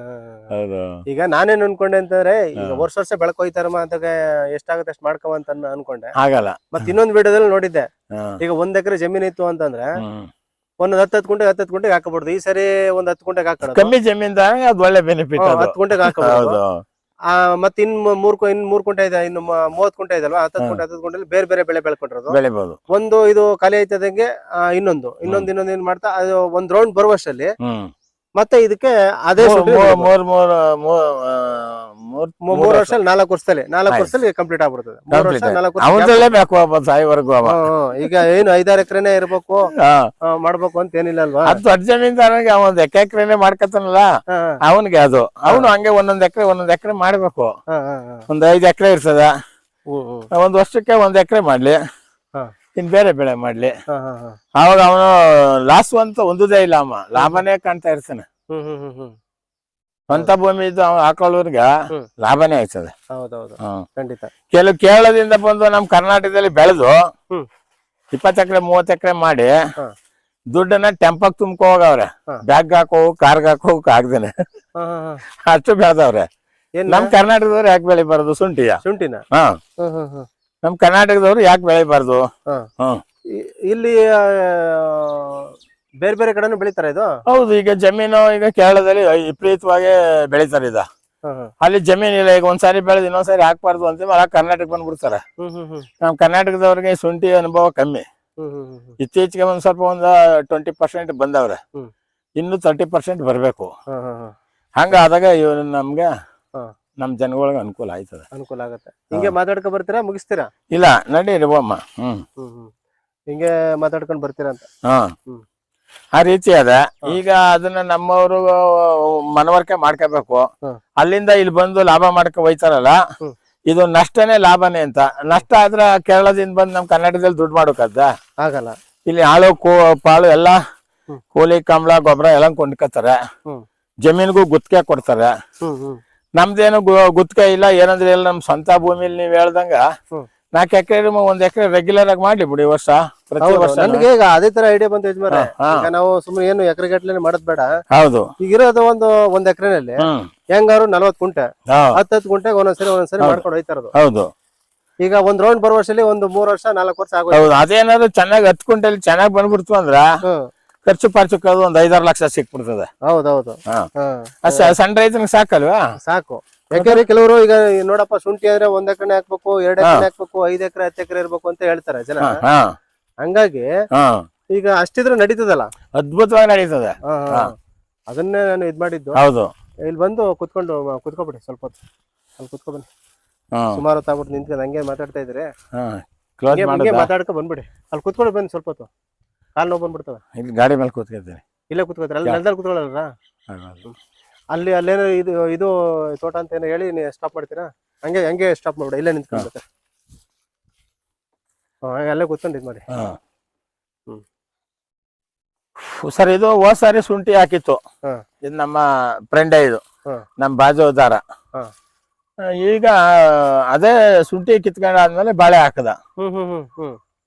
ಹೌದು. ಈಗ ನಾನೇನ್ ಅನ್ಕೊಂಡೆ ಅಂತಂದ್ರೆ, ಈಗ ವರ್ಷ ಬೆಳ್ಕೊಯ್ತಾರಮ್ಮ ಅಂತ ಎಷ್ಟಾಗುತ್ತೆ ಅಷ್ಟ್ ಮಾಡ್ಕವ ಅಂತ ಅನ್ಕೊಂಡೆ. ಆಗಲ್ಲ. ಮತ್ ಇನ್ನೊಂದ್ ವಿಡಿಯೋದಲ್ಲಿ ನೋಡಿದ್ದೆ, ಈಗ 1 ಎಕರೆ ಜಮೀನ್ ಇತ್ತು ಅಂತಂದ್ರೆ ಒಂದ್ 10 ಗುಂಟೆಗೆ ಹಾಕಬಹುದು. ಈ ಸರಿ ಒಂದ್ 10 ಗುಂಟೆಗೆ ಹಾಕೋದು. ಕಮ್ಮಿ ಜಮೀನ್ದಾಗ ಅದು ಒಳ್ಳೆ ಬೆನಿಫಿಟ್. 10 ಗುಂಟೆಗೆ ಹಾಕಬಹುದು. ಮತ್ತೆ ಇನ್ 3 ಗುಂಟೆ ಇದೆ, ಇನ್ನು 30 ಗುಂಟೆ ಇದಲ್ವಾ, 10 ಗುಂಟೆಲಿ ಬೇರೆ ಬೇರೆ ಬೆಳೆ ಬೆಳ್ಕೊಂಡಿರೋದು. ಬೆಳಿಬಹುದು. ಒಂದು ಇದು ಖಾಲಿ ಆಯ್ತದಂಗೆ ಇನ್ನೊಂದು ಏನ್ ಮಾಡ್ತಾ ಅದು ಒಂದ್ ರೌಂಡ್ ಬರುವಷ್ಟಲ್ಲಿ ಮತ್ತೆ ಇದಕ್ಕೆ ಅದೇ 3 ವರ್ಷದಲ್ಲಿ 4 ವರ್ಷದಲ್ಲಿ ಕಂಪ್ಲೀಟ್ ಆಗ್ಬಿಡ್ತದೆ. 3 ವರ್ಷ 4 ವರ್ಷ. ಈಗ ಏನು 5-6 ಎಕರೆನೇ ಇರ್ಬೇಕು ಮಾಡ್ಬೇಕು ಅಂತ ಏನಿಲ್ಲ ಅಲ್ವಾ? ಅದು ದೊಡ್ಡ ಜಮೀನ್ದಾರನಿಗೆ ಒಂದ್ ಎಕರೆನೇ ಮಾಡ್ಕತಾನಲ್ಲ ಅವನಿಗೆ ಅದು. ಅವನು ಹಂಗೆ ಒಂದೊಂದ್ ಎಕರೆ ಮಾಡ್ಬೇಕು. ಒಂದ್ 5 ಎಕರೆ ಇರ್ತದ, ಒಂದ್ ವರ್ಷಕ್ಕೆ 1 ಎಕರೆ ಮಾಡ್ಲಿ, ಇನ್ ಬೇರೆ ಬೆಳೆ ಮಾಡ್ಲಿ. ಅವಾಗ ಅವನು ಲಾಸ್ ಅಂತ ಒಂದುದೇ ಇಲ್ಲ, ಲಾಭನೇ ಕಾಣ್ತಾ ಇರ್ತಾನೆ. ಸ್ವಂತ ಭೂಮಿ ಇದ್ದು ಅವ್ನು ಹಾಕೊಳ್ಳೋರ್ಗ ಲಾಭನೇ ಆಯ್ತದೆ. ಖಂಡಿತ. ಕೆಲವು ಕೇರಳದಿಂದ ಬಂದು ನಮ್ ಕರ್ನಾಟಕದಲ್ಲಿ ಬೆಳೆದು 20 ಎಕರೆ 30 ಎಕರೆ ಮಾಡಿ ದುಡ್ಡನ್ನ ಟೆಂಪಕ್ ತುಂಬ್ಕೊ ಹೋಗವ್ರೆ. ಬ್ಯಾಗ್ ಹಾಕೋ ಕಾರ್ಗ್ ಹಾಕೋಕ್ ಆಗ್ದೇನೆ ಅಷ್ಟು ಬೆಳೆದವ್ರೆ. ನಮ್ ಕರ್ನಾಟಕದವ್ರು ಯಾಕೆ ಬೆಳಿಬಾರ್ದು ಶುಂಠಿನ? ನಮ್ ಕರ್ನಾಟಕದವ್ರು ಯಾಕೆ ಬೆಳಿಬಾರ್ದು? ಇಲ್ಲಿ ಬೇರೆ ಬೇರೆ ಕಡೆನೂ ಬೆಳಿತಾರ ಇದು? ಹೌದು. ಈಗ ಜಮೀನು ಈಗ ಕೇರಳದಲ್ಲಿ ವಿಪರೀತವಾಗಿ ಬೆಳಿತಾರೆ ಇದ. ಅಲ್ಲಿ ಜಮೀನ್ ಇಲ್ಲ, ಈಗ ಒಂದ್ಸಾರಿ ಬೆಳೆದು ಇನ್ನೊಂದ್ಸಾರಿ ಹಾಕ್ಬಾರ್ದು ಅಂತ ಕರ್ನಾಟಕ ಬಂದ್ಬಿಡ್ತಾರೆ. ನಮ್ ಕರ್ನಾಟಕದವ್ರಿಗೆ ಶುಂಠಿ ಅನುಭವ ಕಮ್ಮಿ. ಇತ್ತೀಚೆಗೆ ಒಂದ್ ಸ್ವಲ್ಪ 20% ಬಂದವ್ರೆ, ಇನ್ನು 30% ಬರ್ಬೇಕು. ಹಂಗ ಆದಾಗ ನಮ್ಗೆ ನಮ್ ಜನಗಳಿಗೆ ಅನುಕೂಲ ಆಯ್ತದೆ. ಅನುಕೂಲ ಆಗತ್ತೆ. ಹಿಂಗೆ ಮಾತಾಡ್ಕೊ ಬರ್ತೀರಾ, ಮುಗಿಸ್ತೀರಾ? ಇಲ್ಲ, ನಡೀರಿ ಅಮ್ಮ. ಹಿಂಗೆ ಮಾತಾಡ್ಕೊಂಡ್ ಬರ್ತೀರಾ ಅಂತ. ಆ ರೀತಿ ಅದ. ಈಗ ಅದನ್ನ ನಮ್ಮವ್ರು ಮನವರಿಕೆ ಮಾಡ್ಕೋಬೇಕು. ಅಲ್ಲಿಂದ ಇಲ್ಲಿ ಬಂದು ಲಾಭ ಮಾಡ್ಕೊ ಹೋಯ್ತಾರಲ್ಲ, ಇದು ನಷ್ಟನೇ ಲಾಭನೇ ಅಂತ. ನಷ್ಟ ಆದ್ರ ಕೇರಳದಿಂದ ಬಂದು ನಮ್ ಕರ್ನಾಟಕದಲ್ಲಿ ದುಡ್ಡು ಮಾಡೋಕದ್ದ? ಆಗಲ್ಲ. ಇಲ್ಲಿ ಆಳು ಪಾಳು ಎಲ್ಲ ಕೂಲಿ ಕಂಬಳ ಗೊಬ್ಬರ ಎಲ್ಲ ಕೊಂಡ್ಕೊತಾರೆ, ಜಮೀನ್ಗೂ ಗುತ್ತಿಗೆ ಕೊಡ್ತಾರೆ. ನಮ್ದೇನು ಗುತ್ತಿಗೆ ಇಲ್ಲ, ಏನಂದ್ರೆ ಇಲ್ಲ. ನಮ್ ಸ್ವಂತ ಭೂಮಿಲಿ ನೀವ್ ಹೇಳ್ದಂಗ 4 ಎಕರೆ 1 ಎಕರೆ ರೆಗ್ಯುಲರ್ ಆಗಿ ಮಾಡ್ಲಿ ಬಿಡಿ ವರ್ಷ ಪ್ರತಿ ವರ್ಷ. ನನಗೆ ಈಗ ಅದೇ ತರ ಐಡಿಯಾ ಬಂತು ಯಜಮಾನ್ರೆ. ಈಗ ನಾವು ಸುಮ್ಮನೆ ಏನು ಎಕರೆ ಗಟ್ಲೆ ಮಾಡೋದ್ ಬೇಡ. ಹೌದು. ಈಗ ಇರೋದು 1 ಎಕರೆನಲ್ಲಿ ಹೆಂಗಾರು 40 ಗುಂಟೆ 10 ಗುಂಟೆಗೆ ಒಂದೊಂದ್ಸರಿ ಮಾಡ್ಕೊಂಡು ಹೋಯ್ತಾ ಇರೋದು. ಹೌದು. ಈಗ ಒಂದ್ ರೌಂಡ್ ಬರುವ ವರ್ಷದಲ್ಲಿ 3 ವರ್ಷ 4 ವರ್ಷ ಆಗೋದು. ಹೌದು. ಅದೇನಾದ್ರು ಚೆನ್ನಾಗಿ 10 ಗುಂಟೆಲಿ ಚೆನ್ನಾಗಿ ಬಂದ್ಬಿಡ್ತು ಅಂದ್ರ ಖರ್ಚು ಪಾರ್ಚಕ್ಕೆ ಒಂದ್ 5-6 ಲಕ್ಷ ಸಿಕ್ಬಿಡ್ತದೆ. ಹೌದೌದು. ಸಣ್ಣ ರೈತನಿಗೆ ಸಾಕಲ್ವಾ? ಸಾಕು. ಯಾಕಂದ್ರೆ ಕೆಲವರು ಈಗ ನೋಡಪ್ಪ ಶುಂಠಿ ಅಂದ್ರೆ 1 ಎಕರೆ ಹಾಕ್ಬೇಕು, 2 ಎಕರೆ ಹಾಕ್ಬೇಕು, 5 ಎಕರೆ 10 ಎಕರೆ ಇರ್ಬೇಕು ಅಂತ ಹೇಳ್ತಾರೆ ಜನ. ಹಂಗಾಗಿ ಈಗ ಅಷ್ಟಿದ್ರೆ ನಡೀತದಲ್ಲ, ಅದ್ಭುತವಾಗಿ ನಡೀತದೆ. ಅದನ್ನೇ ನಾನು ಇದ್ ಮಾಡಿದ್ದು. ಹೌದು. ಇಲ್ಲಿ ಬಂದು ಕುತ್ಕೊಬಿಡಿ ಸ್ವಲ್ಪ ಹೊತ್ತು. ಅಲ್ಲಿ ಕುತ್ಕೊಬನ್ನಿ. ಸುಮಾರು ಹೊತ್ತು ಆಗ್ಬಿಟ್ಟು ನಿಂತ್ಕೊಂಡು ಹಂಗೆ ಮಾತಾಡ್ತಾ ಇದ್ರೆ ಮಾತಾಡ್ಕೊ ಬಂದ್ಬಿಡಿ. ಅಲ್ಲಿ ಕುತ್ಕೊಂಡು ಬನ್ನಿ ಸ್ವಲ್ಪ ಹೊತ್ತು. ಕಾಲ್ ನೋವು ಬಂದ್ಬಿಡ್ತವೆ. ಇಲ್ಲಿ ಗಾಡಿ ಮೇಲೆ ಕೂತ್ಕೊಳ್ತೀನಿ. ಇಲ್ಲೇ ಕುತ್ಕೋತಾರೆ, ಅಲ್ಲಿ ನೆಲದಲ್ಲಿ ಕುತ್ಕೊಳ್ಳಲ್ಲ. ಅಲ್ಲಿ ಅಲ್ಲೇನೋ ಇದು ತೋಟ ಅಂತ ಏನೋ ಹೇಳಿ ನೀವು ಸ್ಟಾಪ್ ಮಾಡ್ತೀರಾ? ಹಂಗೆ ಸ್ಟಾಪ್ ಮಾಡ್ಬಿಡ, ಇಲ್ಲೇ ನಿಂತ್ಕೊಂಡು ಅಲ್ಲೇ ಕೂತ್ಕೊಂಡು ಇದು ಮಾಡಿ. ಸರ್ ಇದು ಹೋದ್ ಸಾರಿ ಶುಂಠಿ ಹಾಕಿತ್ತು. ಇದು ನಮ್ಮ ಫ್ರೆಂಡ್ ಇದು ನಮ್ಮ ಬಾಜುದಾರ. ಈಗ ಅದೇ ಶುಂಠಿ ಕಿತ್ಕೊಂಡಾದ್ಮೇಲೆ ಬಾಳೆ ಹಾಕದ.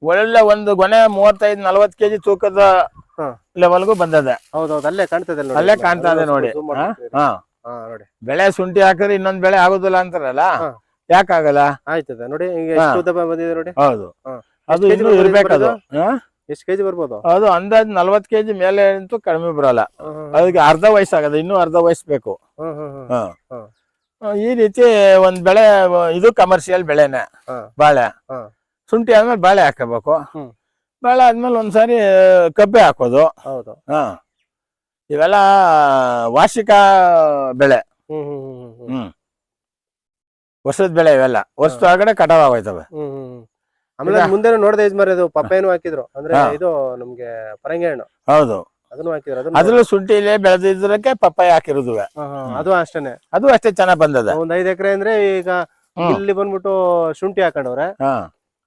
ಒಳ್ಳೆ ಒಂದು ಗೊನೆ 35-40 kg ತೂಕದ ಲೆವೆಲ್ಗೂ ಬಂದದೆ. ಹೌದೌದು, ಅಲ್ಲೇ ಕಾಣ್ತಾ ಇದೆ ನೋಡಿ. ಬೆಳೆ ಶುಂಠಿ ಹಾಕಿದ್ರೆ ಇನ್ನೊಂದ್ ಬೆಳೆ ಆಗುದಿಲ್ಲ ಅಂತಾರಲ್ಲ, ಯಾಕಾಗಲ್ಲ? ಆಯ್ತದ ನೋಡಿ, ಎಷ್ಟು ಉದ್ದ ಬಂದಿದೆ ನೋಡಿ. ಹೌದು, ಅದು ಇನ್ನೂ ಇರ್ಬೇಕದು. ಎಷ್ಟು ಕೆಜಿ ಬರ್ಬೋದು? ಅದು ಅಂದಾಜ್ 40 kg ಮೇಲೆ ಅಂತೂ ಕಡಿಮೆ ಬರಲ್ಲ. ಅದಕ್ಕೆ ಅರ್ಧ ವಯಸ್ಸಾಗದ, ಇನ್ನೂ ಅರ್ಧ ವಯಸ್ಸು ಬೇಕು. ಈ ರೀತಿ ಒಂದ್ ಬೆಳೆ, ಇದು ಕಮರ್ಷಿಯಲ್ ಬೆಳೆನೆ ಬಾಳೆ. ಶುಂಠಿ ಆದ್ಮೇಲೆ ಬಾಳೆ ಹಾಕಬೇಕು. ಬಾಳೆ ಆದ್ಮೇಲೆ ಒಂದ್ಸಾರಿ ಕಬ್ಬೆ ಹಾಕೋದು. ಹೌದು. ಇವೆಲ್ಲ ವಾರ್ಷಿಕ ಬೆಳೆ. ವರ್ಷದ ಬೆಳೆ ಇವೆಲ್ಲ. ವರ್ಷದ ಒಳಗಡೆ ಕಟಾವ್ ಆಗೋಯ್ತವೆ. ಆಮೇಲೆ ಮುಂದೆ ನೋಡಿದೆ ಯಜಮಾನ್, ಇದು ಪಪ್ಪಾಯನು ಹಾಕಿದ್ರು, ಅಂದ್ರೆ ಇದು ನಮ್ಗೆ ಪರಂಗಿ ಹಣ್ಣು. ಹೌದು, ಅದನ್ನು ಹಾಕಿದ್ರು. ಅದ್ರಲ್ಲೂ ಶುಂಠಿಲೆ ಬೆಳೆದಿದ್ದಕ್ಕೆ ಪಪ್ಪಾಯ ಹಾಕಿರೋದುವೆ. ಅದು ಅಷ್ಟೇನೆ, ಅದು ಅಷ್ಟೇ ಚೆನ್ನಾಗ್ ಬಂದದ. ಒಂದ್ 5 ಎಕರೆ ಅಂದ್ರೆ ಈಗ ಇಲ್ಲಿ ಬಂದ್ಬಿಟ್ಟು ಶುಂಠಿ ಹಾಕೊಂಡವ್ರೆ.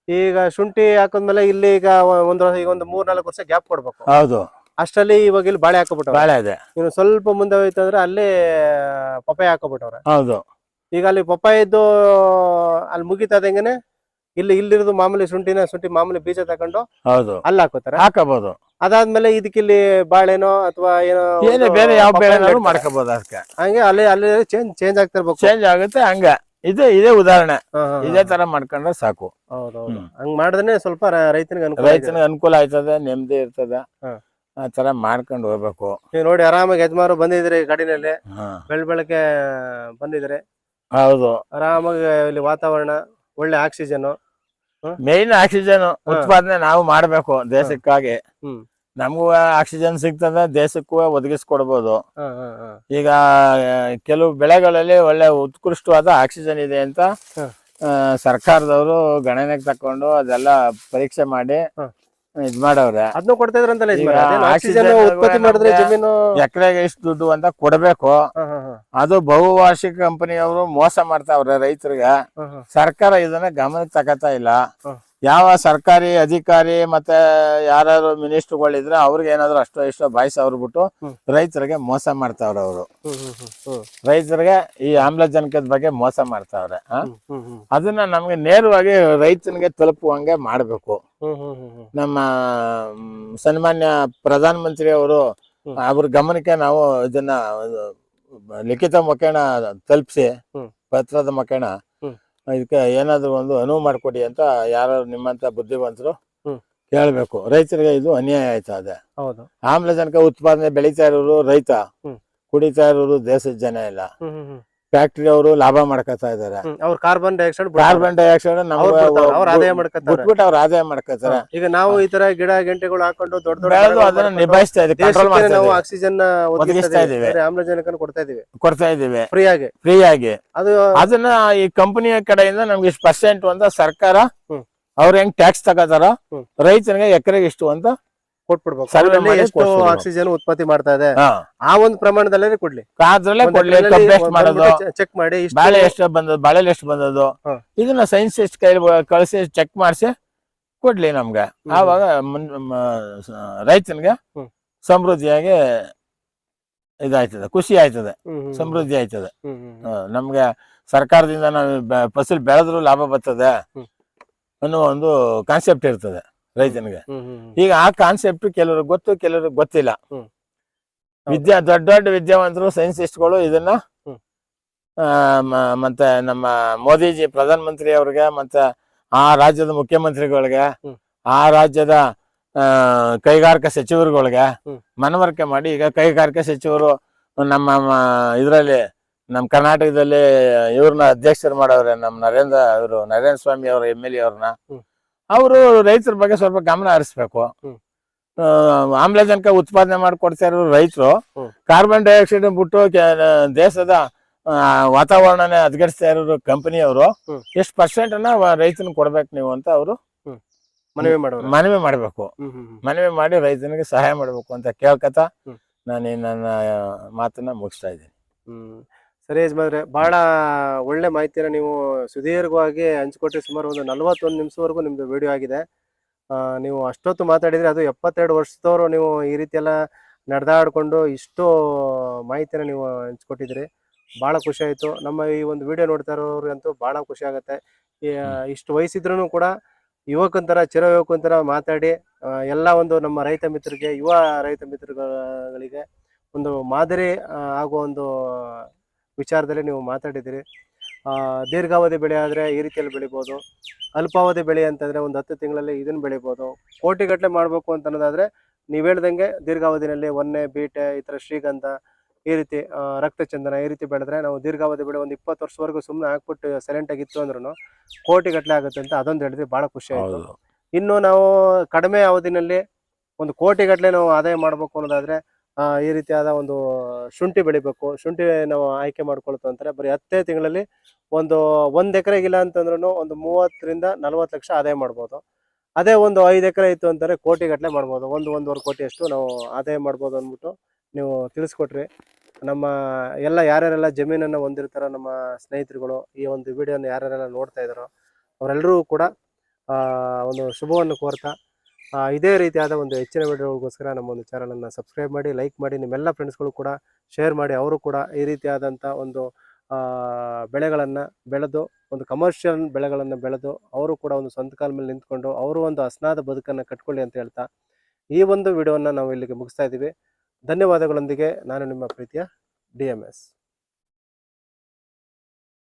ಈಗ ಶುಂಠಿ ಹಾಕದ್ಮೇಲೆ ಇಲ್ಲಿ ಈಗ ಒಂದು 3-4 ವರ್ಷ ಗ್ಯಾಪ್ ಕೊಡ್ಬೇಕು. ಹೌದು, ಅಷ್ಟರಲ್ಲಿ ಇವಾಗ ಇಲ್ಲಿ ಬಾಳೆ ಹಾಕೋಬಿಟ್ಟು ಬಾಳೆ ಇದೆ. ಇನ್ನು ಸ್ವಲ್ಪ ಮುಂದೆ ಹೋಯ್ತು ಅಂದ್ರೆ ಅಲ್ಲಿ ಪಪ್ಪಾಯ ಹಾಕೋಬಿಟ್ಟವ್ರೆ. ಹೌದು, ಈಗ ಅಲ್ಲಿ ಪಪ್ಪಾಯದ್ದು ಅಲ್ಲಿ ಮುಗಿತದಂಗೆನೆ ಇಲ್ಲಿರೋದು ಮಾಮೂಲಿ ಶುಂಠಿ ಮಾಮೂಲಿ ಬೀಜ ತಕೊಂಡು ಹೌದು ಅಲ್ಲಿ ಹಾಕೋತಾರೆ, ಹಾಕಬಹುದು. ಅದಾದ್ಮೇಲೆ ಇದಕ್ಕಿಲ್ಲಿ ಬಾಳೆನೋ ಅಥವಾ ಏನೋ ಬೇರೆ ಯಾವ ಬೆಳೆ ಮಾಡ್ಕೋಬಹುದು. ಅದಕ್ಕೆ ಹಂಗೆ ಅಲ್ಲಿ ಚೇಂಜ್ ಆಗ್ತಿರ್ಬೇಕು. ಚೇಂಜ್ ಆಗುತ್ತೆ. ಹಂಗ ಇದೇ ಉದಾಹರಣೆ. ಇದೇ ತರ ಮಾಡ್ಕೊಂಡ್ರೆ ಸಾಕು. ಹೌದೌದು, ಹಂಗ್ ಮಾಡಿದ್ರೆ ಸ್ವಲ್ಪ ರೈತನಿಗೆ ಅನುಕೂಲ ಆಯ್ತದೆ, ನೆಮ್ಮದಿ ಇರ್ತದೆ. ಆ ತರ ಮಾಡ್ಕೊಂಡು ಹೋಗ್ಬೇಕು. ನೀವು ನೋಡಿ, ಆರಾಮಾಗಿ ಯಜಮಾರು ಬಂದಿದ್ರಿ ಗಾಡಿನಲ್ಲಿ, ಬೆಳಗ್ಗೆ ಬಂದಿದ್ರೆ. ಹೌದು, ಆರಾಮಾಗಿ ಇಲ್ಲಿ ವಾತಾವರಣ, ಒಳ್ಳೆ ಆಕ್ಸಿಜನ್. ಮೇನ್ ಆಕ್ಸಿಜನ್ ಉತ್ಪಾದನೆ ನಾವು ಮಾಡ್ಬೇಕು ದೇಶಕ್ಕಾಗಿ. ನಮಗೂ ಆಕ್ಸಿಜನ್ ಸಿಗ್ತದೆ, ದೇಶಕ್ಕೂ ಒದಗಿಸ್ಕೊಡ್ಬೋದು. ಈಗ ಕೆಲವು ಬೆಳೆಗಳಲ್ಲಿ ಒಳ್ಳೆ ಉತ್ಕೃಷ್ಟವಾದ ಆಕ್ಸಿಜನ್ ಇದೆ ಅಂತ ಸರ್ಕಾರದವರು ಗಣನೆಗೆ ತಕೊಂಡು ಅದೆಲ್ಲ ಪರೀಕ್ಷೆ ಮಾಡಿ ಇದ್ ಮಾಡವ್ರೆ. ಅದನ್ನು ಕೊಡ್ತಾ ಇದ್ರಂತಲ್ಲ, ಉತ್ಪತ್ತಿ ಮಾಡಿದ್ರೆ ಜಮೀನು ಎಕರೆಗೆ ಇಷ್ಟು ದುಡ್ಡು ಅಂತ ಕೊಡ್ಬೇಕು. ಅದು ಬಹುವಾರ್ಷಿಕ ಕಂಪನಿಯವರು ಮೋಸ ಮಾಡ್ತಾವ್ರೆ ರೈತರಿಗೆ. ಸರ್ಕಾರ ಇದನ್ನ ಗಮನಕ್ಕೆ ತಗೋತಾ ಇಲ್ಲ. ಯಾವ ಸರ್ಕಾರಿ ಅಧಿಕಾರಿ ಮತ್ತೆ ಯಾರು ಮಿನಿಸ್ಟರ್ಗಳಿದ್ರೆ ಅವ್ರಿಗೆ ಏನಾದ್ರು ಅಷ್ಟೋ ಇಷ್ಟೋ ಬಾಯ್ಸ್ ಅವ್ರು ಬಿಟ್ಟು ರೈತರಿಗೆ ಮೋಸ ಮಾಡ್ತಾವ್ರೆ. ಅವರು ರೈತರಿಗೆ ಈ ಆಮ್ಲಜನಕದ ಬಗ್ಗೆ ಮೋಸ ಮಾಡ್ತಾವ್ರೆ. ಅದನ್ನ ನಮ್ಗೆ ನೇರವಾಗಿ ರೈತನಿಗೆ ತಲುಪುವಂಗೆ ಮಾಡ್ಬೇಕು. ನಮ್ಮ ಸನ್ಮಾನ್ಯ ಪ್ರಧಾನ ಮಂತ್ರಿ ಅವರು ಅವ್ರ ಗಮನಕ್ಕೆ ನಾವು ಇದನ್ನ ಲಿಖಿತ ಮುಖೇಣ ತಲುಪಿಸಿ, ಪತ್ರದ ಮುಖೇಣ ಇದಕ್ಕೆ ಏನಾದ್ರು ಒಂದು ಅನುವು ಮಾಡ್ಕೊಡಿ ಅಂತ ಯಾರು ನಿಮ್ಮಂತ ಬುದ್ಧಿವಂತರು ಕೇಳ್ಬೇಕು. ರೈತರಿಗೆ ಇದು ಅನ್ಯಾಯ ಆಯ್ತಾ ಇದೆ. ಆಮ್ಲಜನಕ ಉತ್ಪಾದನೆ ಬೆಳೀತಾ ಇರೋರು ರೈತ, ಕುಡಿತಾ ಇರೋರು ದೇಶದ ಜನ ಇಲ್ಲ. ಫ್ಯಾಕ್ಟ್ರಿ ಅವರು ಲಾಭ ಮಾಡ್ಕೊತಾ ಇದಾರೆ. ಕಾರ್ಬನ್ ಡೈಆಕ್ಸೈಡ್ ಬಿಟ್ಬಿಟ್ಟು ಅವ್ರ ಆದಾಯ ಮಾಡ್ಕೊತಾರೆ. ಈಗ ನಾವು ಈ ತರ ಗಿಡ ಗಂಟೆಗಳು ಹಾಕೊಂಡು ದೊಡ್ಡ ಅದನ್ನ ನಿಭಾಯಿಸ್ತಾ ಇದ್ದೀವಿ, ನಾವು ಆಕ್ಸಿಜನ್ ಒದಗಿಸ್ತಾ ಇದೀವಿ, ಆಮ್ಲಜನಕ ಕೊಡ್ತಾ ಇದೀವಿ ಫ್ರೀ ಆಗಿ. ಅದನ್ನ ಈ ಕಂಪನಿಯ ಕಡೆಯಿಂದ ನಮ್ಗೆ ಇಷ್ಟು % ಅಂತ ಸರ್ಕಾರ ಅವ್ರ ಹೆಂಗ್ ಟ್ಯಾಕ್ಸ್ ತಗೋತಾರ, ರೈತನಿಗೆ ಎಕರೆಗೆ ಇಷ್ಟು ಅಂತ ಕೊಟ್ಬಿಡ್ಬೇಕು. ಎಷ್ಟು ಆಕ್ಸಿಜನ್ ಉತ್ಪತ್ತಿ ಮಾಡ್ತಾ ಇದೆ ಆ ಒಂದು ಪ್ರಮಾಣದಲ್ಲೇ ಕೊಡ್ಲಿ, ಚೆಕ್ ಮಾಡಿ ಬಾಳೆ ಎಷ್ಟು ಬಂದದ್ದು, ಬಾಳೆಲಿ ಎಷ್ಟು ಬಂದದ್ದು, ಇದನ್ನ ಸೈನ್ಸ್ ಎಷ್ಟು ಕೈ ಕಳಿಸಿ ಚೆಕ್ ಮಾಡಿಸಿ ಕೊಡ್ಲಿ ನಮ್ಗೆ. ಆವಾಗ ರೈತನಿಗೆ ಸಮೃದ್ಧಿಯಾಗಿ ಇದಾಯ್ತದೆ, ಖುಷಿ ಆಯ್ತದೆ, ಸಮೃದ್ಧಿ ಆಯ್ತದೆ. ನಮ್ಗೆ ಸರ್ಕಾರದಿಂದ ನಾವು ಫಸಲ್ ಬೆಳೆದ್ರು ಲಾಭ ಬರ್ತದೆ ಅನ್ನೋ ಒಂದು ಕಾನ್ಸೆಪ್ಟ್ ಇರ್ತದೆ ರೈತನಿಗೆ. ಈಗ ಆ ಕಾನ್ಸೆಪ್ಟ್ ಕೆಲವ್ರಿಗೆ ಗೊತ್ತು, ಕೆಲವ್ರಿಗೆ ಗೊತ್ತಿಲ್ಲ. ದೊಡ್ಡ ದೊಡ್ಡ ವಿದ್ಯಾವಂತರು, ಸೈನ್ಸಿಸ್ಟ್ಗಳು ಇದನ್ನ ಮತ್ತೆ ನಮ್ಮ ಮೋದಿಜಿ ಪ್ರಧಾನ ಮಂತ್ರಿ ಅವ್ರಿಗೆ ಮತ್ತೆ ಆ ರಾಜ್ಯದ ಮುಖ್ಯಮಂತ್ರಿಗಳಿಗೆ, ಆ ರಾಜ್ಯದ ಕೈಗಾರಿಕಾ ಸಚಿವರುಗಳಿಗೆ ಮನವರಿಕೆ ಮಾಡಿ, ಈಗ ಕೈಗಾರಿಕಾ ಸಚಿವರು ನಮ್ಮ ಇದರಲ್ಲಿ ನಮ್ಮ ಕರ್ನಾಟಕದಲ್ಲಿ ಇವ್ರನ್ನ ಅಧ್ಯಕ್ಷರು ಮಾಡವ್ರೆ, ನಮ್ಮ ನರೇಂದ್ರ ಸ್ವಾಮಿ ಅವರ MLA ಅವ್ರನ್ನ. ಅವರು ರೈತರ ಬಗ್ಗೆ ಸ್ವಲ್ಪ ಗಮನ ಹರಿಸ್ಬೇಕು. ಆಮ್ಲಜನಕ ಉತ್ಪಾದನೆ ಮಾಡ್ಕೊಡ್ತಾ ಇರೋ ರೈತರು ಕಾರ್ಬನ್ ಡೈಆಕ್ಸೈಡ್ ಬಿಟ್ಟು ದೇಶದ ವಾತಾವರಣನೇ ಹದಗೆಡಿಸ್ತಾ ಇರೋ ಕಂಪನಿಯವರು ಎಷ್ಟು % ಅನ್ನ ರೈತನ ಕೊಡ್ಬೇಕು ನೀವು ಅಂತ ಅವರು ಮನವಿ ಮಾಡ್ಬೇಕು. ಮನವಿ ಮಾಡಿ ರೈತನಿಗೆ ಸಹಾಯ ಮಾಡ್ಬೇಕು ಅಂತ ಕೇಳ್ಕತ ನಾನು ನನ್ನ ಮಾತನ್ನ ಮುಗಿಸ್ತಾ ಇದ್ದೀನಿ. ಸರಿ ಯಜಮಾನ್ರೆ, ಬಹಳ ಒಳ್ಳೆ ಮಾಹಿತಿನ ನೀವು ಸುದೀರ್ಘವಾಗಿ ಹಂಚ್ಕೊಟ್ರಿ. ಸುಮಾರು ಒಂದು 41 ನಿಮಿಷವರೆಗೂ ನಿಮ್ದು ವಿಡಿಯೋ ಆಗಿದೆ. ನೀವು ಅಷ್ಟೊತ್ತು ಮಾತಾಡಿದ್ರೆ, ಅದು 72 ವರ್ಷದವರು ನೀವು ಈ ರೀತಿ ಎಲ್ಲ ನಡೆದಾಡಿಕೊಂಡು ಇಷ್ಟು ಮಾಹಿತಿನ ನೀವು ಹಂಚ್ಕೊಟ್ಟಿದ್ರಿ. ಭಾಳ ಖುಷಿ ಆಯಿತು. ನಮ್ಮ ಈ ಒಂದು ವಿಡಿಯೋ ನೋಡ್ತಾ ಇರೋರಿಗಂತೂ ಭಾಳ ಖುಷಿ ಆಗುತ್ತೆ. ಇಷ್ಟು ವಯಸ್ಸಿದ್ರೂ ಕೂಡ ಯುವಕಂತರ, ಚಿರ ಯುವಕಂತರ ಮಾತಾಡಿ ಎಲ್ಲ ಒಂದು ನಮ್ಮ ರೈತ ಮಿತ್ರರಿಗೆ, ಯುವ ರೈತ ಮಿತ್ರಗಳಿಗೆ ಒಂದು ಮಾದರಿ ಆಗುವ ಒಂದು ವಿಚಾರದಲ್ಲಿ ನೀವು ಮಾತಾಡಿದ್ದೀರಿ. ದೀರ್ಘಾವಧಿ ಬೆಳೆ ಆದರೆ ಈ ರೀತಿಯಲ್ಲಿ ಬೆಳಿಬೋದು. ಅಲ್ಪಾವಧಿ ಬೆಳೆ ಅಂತಂದರೆ ಒಂದು 10 ತಿಂಗಳಲ್ಲಿ ಇದನ್ನು ಬೆಳಿಬೋದು. ಕೋಟಿಗಟ್ಟಲೆ ಮಾಡಬೇಕು ಅಂತ ಅನ್ನೋದಾದರೆ ನೀವು ಹೇಳ್ದಂಗೆ ದೀರ್ಘಾವಧಿನಲ್ಲಿ ಒನ್ನೆ, ಬೀಟೆ, ಈ ಥರ ಶ್ರೀಗಂಧ, ಈ ರೀತಿ ರಕ್ತಚಂದನ ಈ ರೀತಿ ಬೆಳೆದ್ರೆ ನಾವು ದೀರ್ಘಾವಧಿ ಬೆಳೆ ಒಂದು 20 ವರ್ಷವರೆಗೂ ಸುಮ್ಮನೆ ಹಾಕ್ಬಿಟ್ಟು ಸೈಲೆಂಟಾಗಿತ್ತು ಅಂದ್ರೂ ಕೋಟಿಗಟ್ಟಲೆ ಆಗುತ್ತೆ ಅಂತ ಅದೊಂದು ಹೇಳಿದ್ರೆ ಭಾಳ ಖುಷಿ ಆಯಿತು. ಇನ್ನು ನಾವು ಕಡಿಮೆ ಅವಧಿನಲ್ಲಿ ಒಂದು ಕೋಟಿಗಟ್ಟಲೆ ನಾವು ಆದಾಯ ಮಾಡಬೇಕು ಅನ್ನೋದಾದರೆ ಈ ರೀತಿಯಾದ ಒಂದು ಶುಂಠಿ ಬೆಳಿಬೇಕು. ಶುಂಠಿ ನಾವು ಆಯ್ಕೆ ಮಾಡ್ಕೊಳ್ತು ಅಂತಾರೆ ಬರೀ 10 ತಿಂಗಳಲ್ಲಿ ಒಂದು 1 ಎಕರೆಗಿಲ್ಲ ಅಂತಂದ್ರೂ ಒಂದು 30 ರಿಂದ 40 ಲಕ್ಷ ಆದಾಯ ಮಾಡ್ಬೋದು. ಅದೇ ಒಂದು 5 ಎಕರೆ ಇತ್ತು ಅಂತಾರೆ ಕೋಟಿಗಟ್ಟಲೆ ಮಾಡ್ಬೋದು. 1-1.5 ಕೋಟಿ ಅಷ್ಟು ನಾವು ಆದಾಯ ಮಾಡ್ಬೋದು ಅಂದ್ಬಿಟ್ಟು ನೀವು ತಿಳಿಸ್ಕೊಟ್ರಿ. ನಮ್ಮ ಯಾರ್ಯಾರೆಲ್ಲ ಜಮೀನನ್ನು ಹೊಂದಿರ್ತಾರೋ ನಮ್ಮ ಸ್ನೇಹಿತರುಗಳು, ಈ ಒಂದು ವಿಡಿಯೋನ ಯಾರ್ಯಾರೆಲ್ಲ ನೋಡ್ತಾ ಇದ್ದಾರೋ ಅವರೆಲ್ಲರೂ ಕೂಡ ಒಂದು ಶುಭವನ್ನು ಕೋರ್ತಾ ಇದೇ ರೀತಿಯಾದ ಒಂದು ಹೆಚ್ಚಿನ ವಿಡಿಯೋಗೋಸ್ಕರ ನಮ್ಮ ಒಂದು ಚಾನಲನ್ನು ಸಬ್ಸ್ಕ್ರೈಬ್ ಮಾಡಿ, ಲೈಕ್ ಮಾಡಿ, ನಿಮ್ಮೆಲ್ಲ ಫ್ರೆಂಡ್ಸ್ಗಳು ಕೂಡ ಶೇರ್ ಮಾಡಿ. ಅವರು ಕೂಡ ಈ ರೀತಿಯಾದಂಥ ಒಂದು ಬೆಳೆಗಳನ್ನು ಬೆಳೆದು, ಒಂದು ಕಮರ್ಷಿಯಲ್ ಬೆಳೆಗಳನ್ನು ಬೆಳೆದು ಅವರು ಕೂಡ ಒಂದು ಸ್ವಂತ ಕಾಲ ಮೇಲೆ ನಿಂತ್ಕೊಂಡು ಅವರು ಒಂದು ಹಸನಾದ ಬದುಕನ್ನು ಕಟ್ಕೊಳ್ಳಿ ಅಂತ ಹೇಳ್ತಾ ಈ ಒಂದು ವಿಡಿಯೋವನ್ನು ನಾವು ಇಲ್ಲಿಗೆ ಮುಗಿಸ್ತಾ ಇದ್ದೀವಿ. ಧನ್ಯವಾದಗಳೊಂದಿಗೆ ನಾನು ನಿಮ್ಮ ಪ್ರೀತಿಯ DMS.